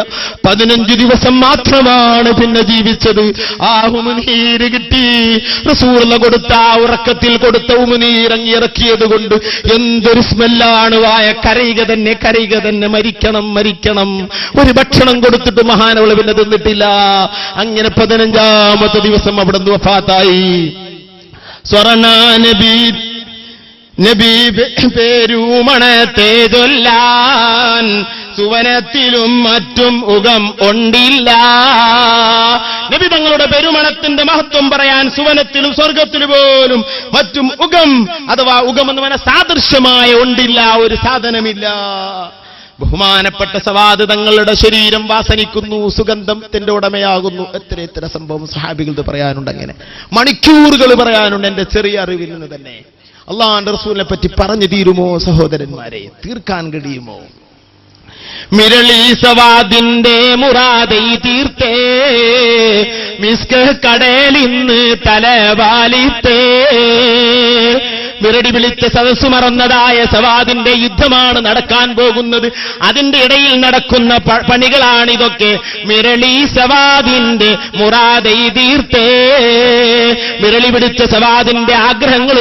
15 ദിവസം മാത്രമാണ് പിന്നെ ജീവിച്ചത്. ആ ഉമിനീര് കിട്ടി. റസൂലുള്ളാഹി കൊടുത്ത ഉറക്കത്തിൽ കൊടുത്ത ഉമിനീർ ഇറക്കിയത് കൊണ്ട് എന്തൊരു സ്മെല്ലാണ്. വായ കരയുക തന്നെ, മരിക്കണം. ഒരു ഭക്ഷണം കൊടുത്തിട്ട് മഹാനവള് പിന്നെ തിന്നിട്ടില്ല. അങ്ങനെ 15ാമത്തെ ദിവസം അവിടെ നിന്ന് വഫാത്തായി. സ്വർണ നബി പേരുമണത്തെ ചൊല്ലാൻ സുവനത്തിലും മറ്റും ഉകം ഉണ്ടില്ല. നബി തങ്ങളുടെ പെരുമണത്തിന്റെ മഹത്വം പറയാൻ സുവനത്തിലും സ്വർഗത്തിലും പോലും മറ്റും ഉകം അഥവാ ഉകം എന്ന് പറഞ്ഞ സാദൃശ്യമായ ഉണ്ടില്ല, ഒരു സാധനമില്ല. ബഹുമാനപ്പെട്ട സവാദ് തങ്ങളുടെ ശരീരം വാസനിക്കുന്നു, സുഗന്ധത്തിന്റെ ഉടമയാകുന്നു. എത്ര സംഭവം സഹാബികൾക്ക് പറയാനുണ്ട്. അങ്ങനെ മണിക്കൂറുകൾ പറയാനുണ്ട്. എന്റെ ചെറിയ അറിവിൽ നിന്ന് തന്നെ അള്ളാഹുവിന്റെ റസൂലിനെ പറ്റി പറഞ്ഞു തീരുമോ സഹോദരന്മാരെ? തീർക്കാൻ കഴിയുമോ? മിരളി സവാദിന്റെ മുറാദൈ തീർത്തേ മിസ്ക കടലിന്ന് തലവാലിത്തേ. വിരടി വിളിച്ച സദസ്സു മറന്നതായ സവാദിന്റെ യുദ്ധമാണ് നടക്കാൻ പോകുന്നത്. അതിന്റെ ഇടയിൽ നടക്കുന്ന പണികളാണിതൊക്കെ. മിരളി സവാദിന്റെ മുറാദൈ തീർത്തേ. വിരളി പിടിച്ച സവാദിന്റെ ആഗ്രഹങ്ങൾ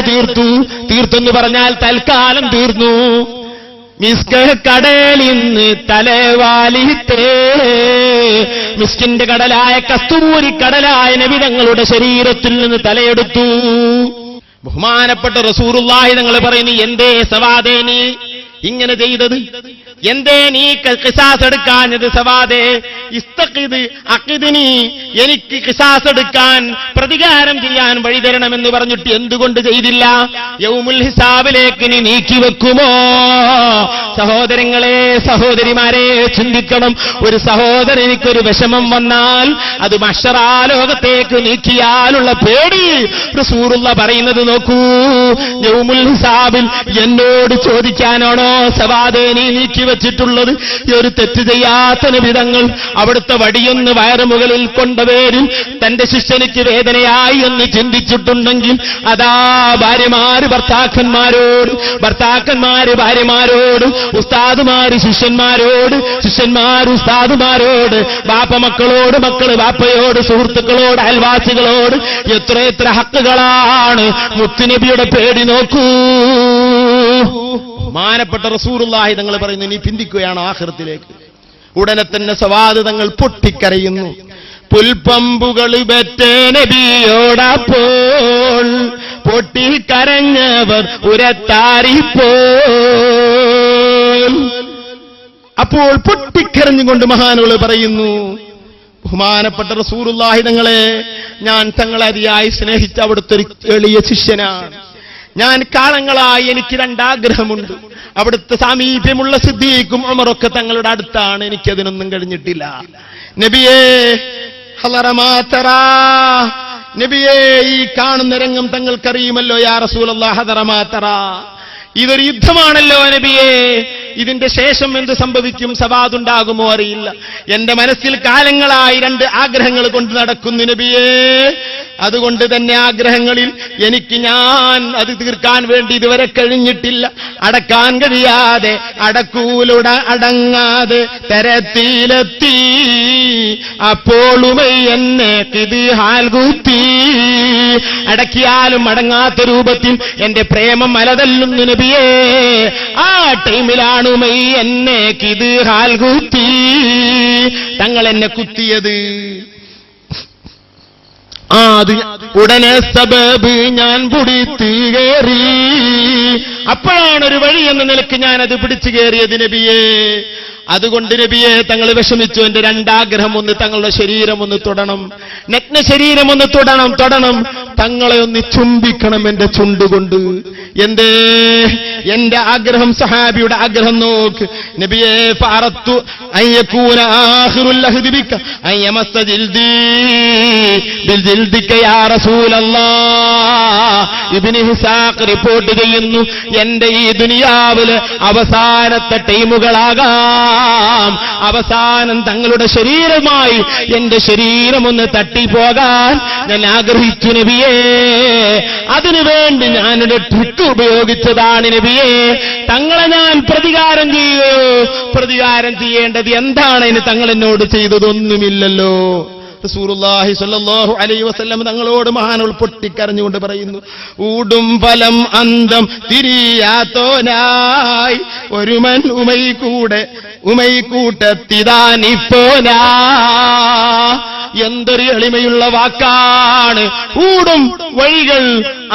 തീർത്തെന്ന് പറഞ്ഞാൽ തൽക്കാലം തീർന്നു. മിസ്ക കടലിന്ന് തലവാലിത്തേ. മിസ്കിന്റെ കടലായ കസ്തൂരി കടലായ നബി തങ്ങളുടെ ശരീരത്തിൽ നിന്ന് തലയെടുത്തു. ബഹുമാനപ്പെട്ട റസൂലുള്ളാഹി തങ്ങൾ പറയുന്നു, എന്തേ സവാദേ നീ ഇങ്ങനെ ചെയ്തത്? എന്തേ നീ ഖിസാസ് എടുക്കാഞ്ഞത് സവാദേ? ഇസ്തഖിദ് അഖിദ്നി, എനിക്ക് ഖിസാസ് എടുക്കാൻ, പ്രതികാരം ചെയ്യാൻ വഴി തരണമെന്ന് പറഞ്ഞിട്ട് എന്തുകൊണ്ട് ചെയ്തില്ല? യൗമുൽ ഹിസാബിലേക്ക് നീ നീക്കി വെക്കുമോ? സഹോദരങ്ങളെ, സഹോദരിമാരെ, ചിന്തിക്കണം. ഒരു സഹോദരനിക്കൊരു വിഷമം വന്നാൽ അത് മഹ്ശറാലോകത്തേക്ക് നീക്കിയാലുള്ള പേടി റസൂലുള്ള പറയുന്നത് നോക്കൂ. യൗമുൽ ഹിസാബിൽ എന്നോട് ചോദിക്കാനാണോ സവാദേ നീ നീക്കി വെച്ചിട്ടുള്ളത്? ഈ ഒരു തെറ്റ് ചെയ്യാത്ത നിബിതങ്ങൾ അവിടുത്തെ വടിയൊന്ന് വയറുമുകളിൽ കൊണ്ടവേരും തന്റെ ശിഷ്യനിക്ക് വേദനയായി എന്ന് ചിന്തിച്ചിട്ടുണ്ടെങ്കിൽ അതാ ഭാര്യമാര് ഭർത്താക്കന്മാരോട്, ഭർത്താക്കന്മാര് ഭാര്യമാരോട്, ഉസ്താദുമാര് ശിഷ്യന്മാരോട്, ശിഷ്യന്മാര് ഉസ്താദുമാരോട്, ബാപ്പ മക്കളോട്, മക്കള് ബാപ്പയോട്, സുഹൃത്തുക്കളോട്, അയൽവാസികളോട് എത്ര ഹക്കുകളാണ്. മുത്തുനബിയുടെ പേടി നോക്കൂ. മാനപ്പെട്ട റസൂലുള്ളാഹി തങ്ങൾ പറയുന്നു, നീ പിന്തിക്കുകയാണ് ആഖിറത്തിലേക്ക്. ഉടനെ തന്നെ സവാദ് തങ്ങൾ പൊട്ടിക്കരയുന്നു. പുൽപ്പമ്പുകൾ ബെറ്റേ നബിയോടപ്പോൾ പൊട്ടിക്കരഞ്ഞവർ ഉരത്താരിപ്പോൾ. അപ്പോൾ പൊട്ടിക്കരഞ്ഞുകൊണ്ട് മഹാനുകൾ പറയുന്നു, ബഹുമാനപ്പെട്ട റസൂലുള്ളാഹി തങ്ങളെ, ഞാൻ തങ്ങളെ അതിയായി സ്നേഹിച്ച അവിടുത്തെ ഒരു എളിയ ശിഷ്യനാണ്. ഞാൻ കാലങ്ങളായി എനിക്ക് രണ്ടാഗ്രഹമുണ്ട്. അവിടുത്തെ സാമീപ്യമുള്ള സിദ്ദീഖും ഉമറൊക്കെ തങ്ങളുടെ അടുത്താണ്. എനിക്കതിനൊന്നും കഴിഞ്ഞിട്ടില്ല. നബിയേ ഹദറമാതറാ, നബിയേ ഈ കാണുന്ന രംഗം തങ്ങൾക്കറിയുമല്ലോ. യാ റസൂലല്ലാഹ് ഹദറമാതറാ, ഇതൊരു യുദ്ധമാണല്ലോ നബിയേ. ഇതിന്റെ ശേഷം എന്ത് സംഭവിക്കും, സവാദുണ്ടാകുമോ അറിയില്ല. എന്റെ മനസ്സിൽ കാലങ്ങളായി രണ്ട് ആഗ്രഹങ്ങൾ കൊണ്ട് നടക്കുന്നു നബിയേ. അതുകൊണ്ട് തന്നെ ആഗ്രഹങ്ങളിൽ എനിക്ക് ഞാൻ അത് തീർക്കാൻ വേണ്ടി ഇതുവരെ കഴിഞ്ഞിട്ടില്ല. അടക്കാൻ കഴിയാതെ അടക്കൂലുട അടങ്ങാതെ തരത്തിലെത്തി. അപ്പോളുമൈ എന്നെ ഇത് ഹാൽകുത്തി. അടക്കിയാലും അടങ്ങാത്ത രൂപത്തിൽ എന്റെ പ്രേമം അലതല്ലുന്നു നബിയേ. ആ ടൈമിലാണ് ഉമൈ എന്നെ ഇത് ഹാൽകുത്തി, തങ്ങൾ എന്നെ കുത്തിയത്. അത് ഉടനെ സബബ് ഞാൻ പിടിച്ചു കയറി. അപ്പോഴാണ് ഒരു വഴി എന്ന നിലക്ക് ഞാൻ അത് പിടിച്ചു കയറിയത് നബിയേ. അതുകൊണ്ട് നബിയെ തങ്ങൾ വിഷമിച്ചു. എന്റെ രണ്ടാഗ്രഹം, ഒന്ന് തങ്ങളുടെ ശരീരം ഒന്ന് തൊടണം, നഗ്ന ശരീരം ഒന്ന് തൊടണം, തങ്ങളെ ഒന്ന് ചുംബിക്കണം എന്റെ ചുണ്ടുകൊണ്ട്. എന്തേ എന്റെ ആഗ്രഹം, സഹാബിയുടെ ആഗ്രഹം നോക്ക് നബിയെ. ഫഅറത്തു അയ്യകൂന ആഖിറുൽ അഹ്ദി ബിക അയ്യമസ്സ ജിൽദി ബിൽ ജിൽദിക യാ റസൂലല്ലാഹ്. ഇബ്നു ഹിസാഖ് റിപ്പോർട്ട് ചെയ്യുന്നു, എന്റെ ഈ ദുനിയാവിലെ അവസാനത്തെ ടൈമുകളാകാം, അവസാനം തങ്ങളുടെ ശരീരമായി എന്റെ ശരീരം ഒന്ന് തട്ടിപ്പോകാൻ ഞാൻ ആഗ്രഹിച്ചു നബിയേ. അതിനുവേണ്ടി ഞാനൊരു ട്രിക്ക് ഉപയോഗിച്ചതാണ് നബിയേ. തങ്ങളെ ഞാൻ പ്രതികാരം ചെയ്യുകയോ? പ്രതികാരം ചെയ്യേണ്ടത് എന്താണ്? ഇനി തങ്ങൾ എന്നോട് ചെയ്തതൊന്നുമില്ലല്ലോ. റസൂലുള്ളാഹി സ്വല്ലല്ലാഹു അലൈഹി വസല്ലം തങ്ങളോട് മഹാനുകൾ പൊട്ടിക്കരഞ്ഞുകൊണ്ട് പറയുന്നു, ഊടും ഫലം അന്തം തിരിയാത്തോനായി ഒരുമൻ ഉമൈക്കൂട്ടത്തിതാനിപ്പോനാ. എന്തൊരു എളിമയുള്ള വാക്കാണ്. ഊടും വഴികൾ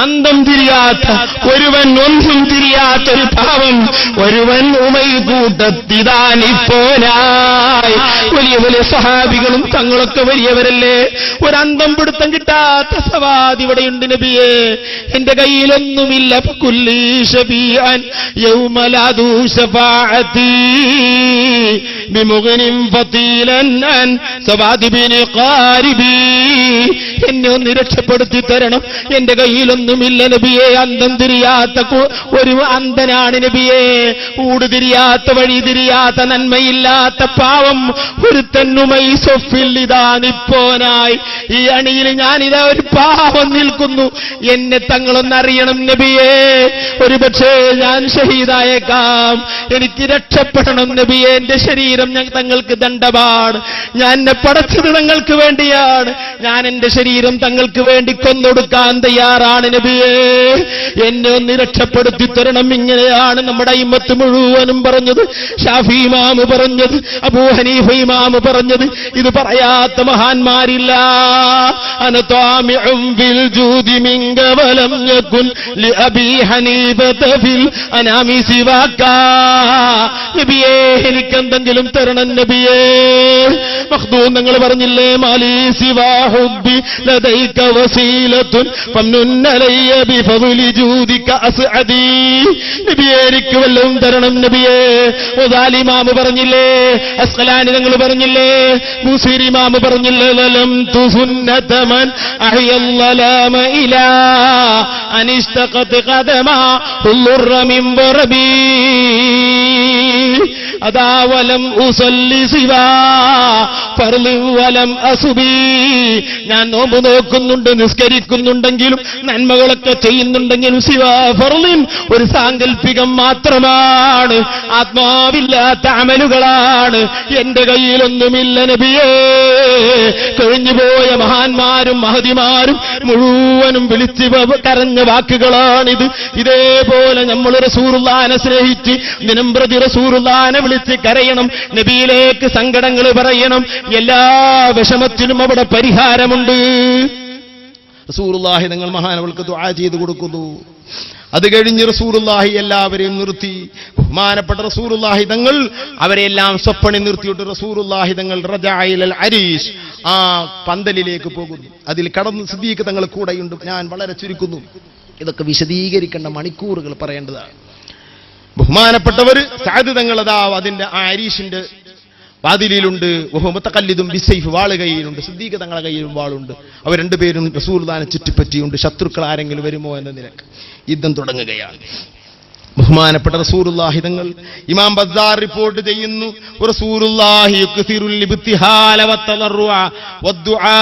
അന്തം തിരിയാത്ത ഒരുവൻ, ഒന്നും തിരിയാത്തൊരു പാവം ഒരുവൻ ഉമൈക്കൂട്ടത്തിതാനിപ്പോനായി. വലിയ വലിയ സഹാബികളും തങ്ങളൊക്കെ വലിയവരല്ലേ. ഒരന്തം പിടുത്തം കിട്ടാത്ത സവാദ് ഇവിടെയുണ്ട് നബിയേ. എന്റെ കയ്യിലൊന്നുമില്ല. കുല്ലി ശഫീഅൻ യൗമലാദു ശഫാഅതി ബിമുഗ്നിൻ ഫതീലൻ അൻ സവാദി ബിനി ഖാരിബി. എന്നെ ഒന്ന് രക്ഷപ്പെടുത്തി തരണം. എന്റെ കയ്യിലൊന്നുമില്ല നബിയെ. അന്തം തിരിയാത്ത ഒരു അന്ധനാണ് നബിയെ. ഊട് തിരിയാത്ത, വഴി തിരിയാത്ത, നന്മയില്ലാത്ത പാവം ഒരു തന്നുമൈ സൊഫിൽ ഇതാ നിപ്പോനായി. ഈ അണിയിൽ ഞാനിതാ ഒരു പാവം നിൽക്കുന്നു. എന്നെ തങ്ങളൊന്നറിയണം നബിയെ. ഒരു പക്ഷേ ഞാൻ ഷഹീദായേക്കാം. എനിക്ക് രക്ഷപ്പെടണം നബിയെ. എന്റെ എന്റെ ശരീരം തങ്ങൾക്ക് ദണ്ഡമാണ്. ഞാൻ എന്നെ പടച്ചത് തങ്ങൾക്ക് വേണ്ടിയാണ്. ഞാൻ എന്റെ ശരീരം തങ്ങൾക്ക് വേണ്ടി കൊന്നൊടുക്കാൻ തയ്യാറാണ് നബിയേ, എന്നെ ഒന്ന് രക്ഷപ്പെടുത്തി തരണം. ഇങ്ങനെയാണ് നമ്മുടെ അയിമ്മത്ത് മുഴുവനും പറഞ്ഞത്, ഷാഫി ഇമാം പറഞ്ഞത്, അബൂ ഹനീഫ ഇമാം പറഞ്ഞത്. ഇത് പറയാത്ത മഹാന്മാരില്ല. അന താമിഉം ഫിൽ ജൂദി മിൻക വലം യകുൻ ലിഅബി ഹനീഫത ഫിൽ അനാമി സിവാക. നബിയേ, എനിക്കെന്തെങ്കിലും തരണം നബിയേ. മഖ്ദൂം നിങ്ങൾ പറഞ്ഞില്ലേ, മാലി സിവാ ഹുബ്ബി ലദൈക വസീലത്തുൻ ഫംനുൻ അലയ്യ ബിഫദ്ലി ജൂദിക അസ്അദി. നബിയേ, എനിക്ക് വല്ലതും തരണം നബിയേ. ഗസാലി ഇമാം പറഞ്ഞില്ലേ, അസ്ഖലാനി നിങ്ങൾ പറഞ്ഞില്ലേ, ബൂസീരി ഇമാം പറഞ്ഞില്ലേ, ലം തുസുന്നത മൻ അഹ്യല്ലലാമ ഇലാ അനിഷ്തഖത് ഖദമാ ഹുർറ മിൻ ബറബി. അദാ വലം ഉസല്ലി സിവാ ഫർളി വലം അസുബി. ഞാൻ നോമ്പ് നോക്കുന്നുണ്ട്, നിസ്കരിക്കുന്നുണ്ടെങ്കിലും നന്മകളൊക്കെ ചെയ്യുന്നുണ്ടെങ്കിലും സിവാ ഫർളിൻ ഒരു സാങ്കല്പികം മാത്രമാണ്, ആത്മാവില്ലാത്ത അമലുകളാണ്. എന്റെ കയ്യിലൊന്നുമില്ല നബിയേ. കഴിഞ്ഞുപോയ മഹാന്മാരും മഹതിമാരും മുഴുവനും വിളിച്ച് കരഞ്ഞ വാക്കുകളാണിത്. ഇതേപോലെ നമ്മൾ റസൂലുള്ളാഹിനെ സ്നേഹിച്ച് ദിനം പ്രതി റസൂലുള്ളാഹിനെ വിളിച്ച് കരയണം, നബിയിലേക്ക് സങ്കടങ്ങൾ പറയണം. എല്ലാ വിഷമത്തിനും അവിടെ പരിഹാരമുണ്ട്. റസൂലുള്ളാഹി തങ്ങൾ മഹാനവൾക്ക് ദുആ ചെയ്തു കൊടുക്കുന്നു. അത് കഴിഞ്ഞ് റസൂലുള്ളാഹി എല്ലാവരെയും നിർത്തി. ബഹുമാനപ്പെട്ട റസൂലുള്ളാഹി തങ്ങൾ അവരെല്ലാം സ്വപ്പണി നിർത്തിയിട്ട് റസൂലുള്ളാഹി തങ്ങൾ റജഅഇലൽ അരീഷ്, ആ പന്തലിലേക്ക് പോകുന്നു. അതിൽ കടന്ന് സിദ്ദീഖ് തങ്ങൾ കൂടെയുണ്ട്. ഞാൻ വളരെ ചുരുക്കുന്നു, ഇതൊക്കെ വിശദീകരിക്കേണ്ട മണിക്കൂറുകൾ പറയേണ്ടതാണ്. ബഹുമാനപ്പെട്ടവർ സഅദ് തങ്ങൾ അതാ അതിന്റെ ആ അരീഷിന്റെ വാതിലിലുണ്ട്. മുത്തഖല്ലിദും ബിസൈഫ്, വാള് കയ്യിലുണ്ട്. സിദ്ദീഖ് തങ്ങളുടെ കയ്യിലും വാളുണ്ട്. അവർ രണ്ടുപേരും റസൂലുള്ളാഹിനെ ചുറ്റിപ്പറ്റിയുണ്ട്. ശത്രുക്കൾ ആരെങ്കിലും വരുമോ എന്ന നിലക്ക് യുദ്ധം തുടങ്ങുകയാണ്. ബഹുമാനപ്പെട്ട റസൂലുള്ളാഹി തങ്ങൾ ഇമാം ബസ്സാർ റിപ്പോർട്ട് ചെയ്യുന്നു, റസൂലുള്ളാഹി യുക്സിറുൽ ഇബ്തിഹാല വത്തദറുഅ വദ്ദുആ.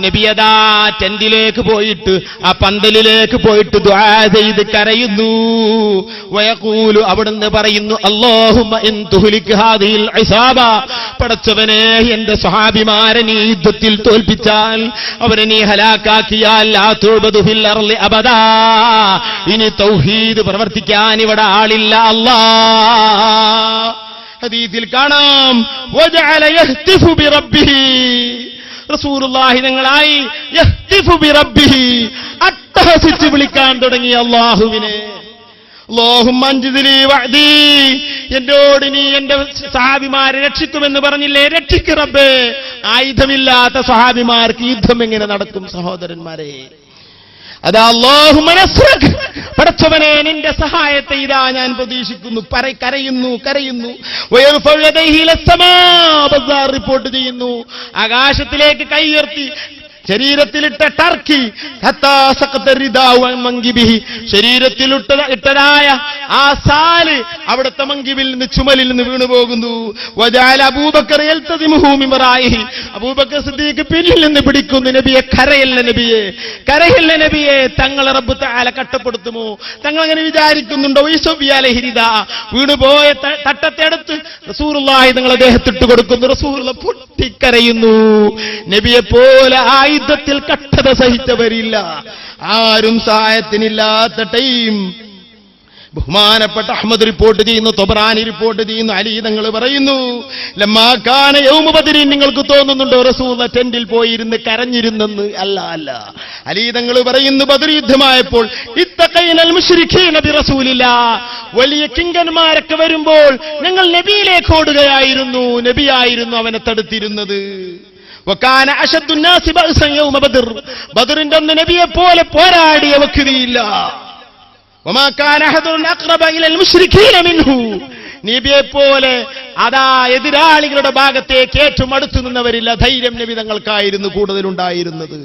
നബി അതാ ടെന്റിലേക്ക് പോയിട്ട്, ആ പന്തലിലേക്ക് പോയിട്ട് ദുആ ചെയ്ത് കരയുന്നു. വയഖൂലു, അവിടുന്ന് പറയുന്നു, അല്ലാഹുമ്മ ഇൻ തുഹ്ലിക് ഹാദിഹിൽ ഇസാബ. പടച്ചവനെ, എന്റെ സ്വഹാബിമാരെ നീ യുദ്ധത്തിൽ തോൽപ്പിച്ചാൽ, അവരെ നീ ഹലാക്കാക്കിയാൽ, ലാ തുഅബദു ഫിൽ അർളി അബദാ, ഇനി തൗഹീദ് പ്രവർത്തിക്കാൻ ഇവിടെ ആളില്ല. അല്ലാഹ് ഹദീസിൽ കാണാം, വജഅല യഹ്തിഫു ബിറബ്ബിഹി. റസൂലുള്ളാഹി തങ്ങളായി യഹ്തിഫു ബിറബ്ബിഹി, അട്ടഹസിച്ച് വിളിക്കാൻ തുടങ്ങി അല്ലാഹുവിനെ. അല്ലാഹുമ്മ അൻജിദ്ലി വഅദി, എന്നോട് നീ എന്റെ സഹാബിമാരെ രക്ഷിക്കുമെന്ന് പറഞ്ഞില്ലേ, രക്ഷിക്ക് റബ്ബേ. ആയുധമില്ലാത്ത സഹാബിമാർക്ക് യുദ്ധം എങ്ങനെ നടക്കും സഹോദരന്മാരെ? അതാ അല്ലാഹുമ്മ നസ്റക്, പടച്ചവനെ നിന്റെ സഹായത്തെ ഇതാ ഞാൻ പ്രതീക്ഷിക്കുന്നു. കരയുന്നു. ബസ്സാർ റിപ്പോർട്ട് ചെയ്യുന്നു, ആകാശത്തിലേക്ക് കൈയുയർത്തി ശരീരത്തിലിട്ട ടർക്കി ശരീരത്തിലിട്ടതായ ആ സാല് അവിടുത്തെ മങ്കിബിൽ നിന്ന്, ചുമലിൽ നിന്ന് വീണു പോകുന്നു. അബൂബക്കർ അബൂബക്കർ സിദ്ദീഖ് പിന്നിൽ നിന്ന് പിടിക്കുന്നു. നബിയെ, കരയല്ല നബിയെ, തങ്ങളെ റബ്ബ് തആല കട്ടപ്പെടുത്തുമോ? തങ്ങൾ അങ്ങനെ വിചാരിക്കുന്നുണ്ടോ? വീണുപോയ തട്ടത്തെടുത്ത് റസൂലുള്ളാഹി തങ്ങൾ അദ്ദേഹത്തിട്ട് കൊടുക്കുന്നു. റസൂലുള്ള പൊട്ടിക്കരയുന്നു. നബിയെ പോലെ യുദ്ധത്തിൽ കട്ടത സഹിച്ചവരില്ല, ആരും സഹായത്തിനില്ലാത്ത ടൈം. ബഹുമാനപ്പെട്ട അഹ്മദ് റിപ്പോർട്ട് ചെയ്യുന്നു, തൊബറാനി റിപ്പോർട്ട് ചെയ്യുന്നു, അലി തങ്ങൾ പറയുന്നു, ലമ്മാ കാന യൗമ ബദ്രിൻ, നിങ്ങൾക്ക് തോന്നുന്നുണ്ടോ റസൂൽ ടെന്റിൽ പോയിരുന്ന് കരഞ്ഞിരുന്നെന്ന്? അല്ല. അലി തങ്ങൾ പറയുന്നു, ബദർ യുദ്ധമായപ്പോൾ ഇത്തഖൈനൽ മുശ്രിക്കീന ബിറസൂലില്ലാഹ്, വലിയ കിങ്കന്മാരൊക്കെ വരുമ്പോൾ ഞങ്ങൾ നബിയിലേക്ക് ഓടുകയായിരുന്നു. നബിയായിരുന്നു അവനെ തടുത്തിരുന്നത്. വകാന അശദ്ദുന്നാസി ബഅസൻ യൗമ ബദർ, ബദറിന്റെ അന്ന് നബിയെ പോലെ പോരാടിയ വ്യക്തിയില്ല. വമാ കാന അഹദുൻ അഖറബ ഇലൽ മുശ്രിക്കീന മിൻഹു, നബിയെ പോലെ അതാ എതിരാളികളുടെ ഭാഗത്തേക്ക് ഏറ്റവും അടുത്തു നിന്നവരില്ല. ധൈര്യം നബി തങ്ങൾക്കായിരുന്നു കൂടുതലുണ്ടായിരുന്നത്.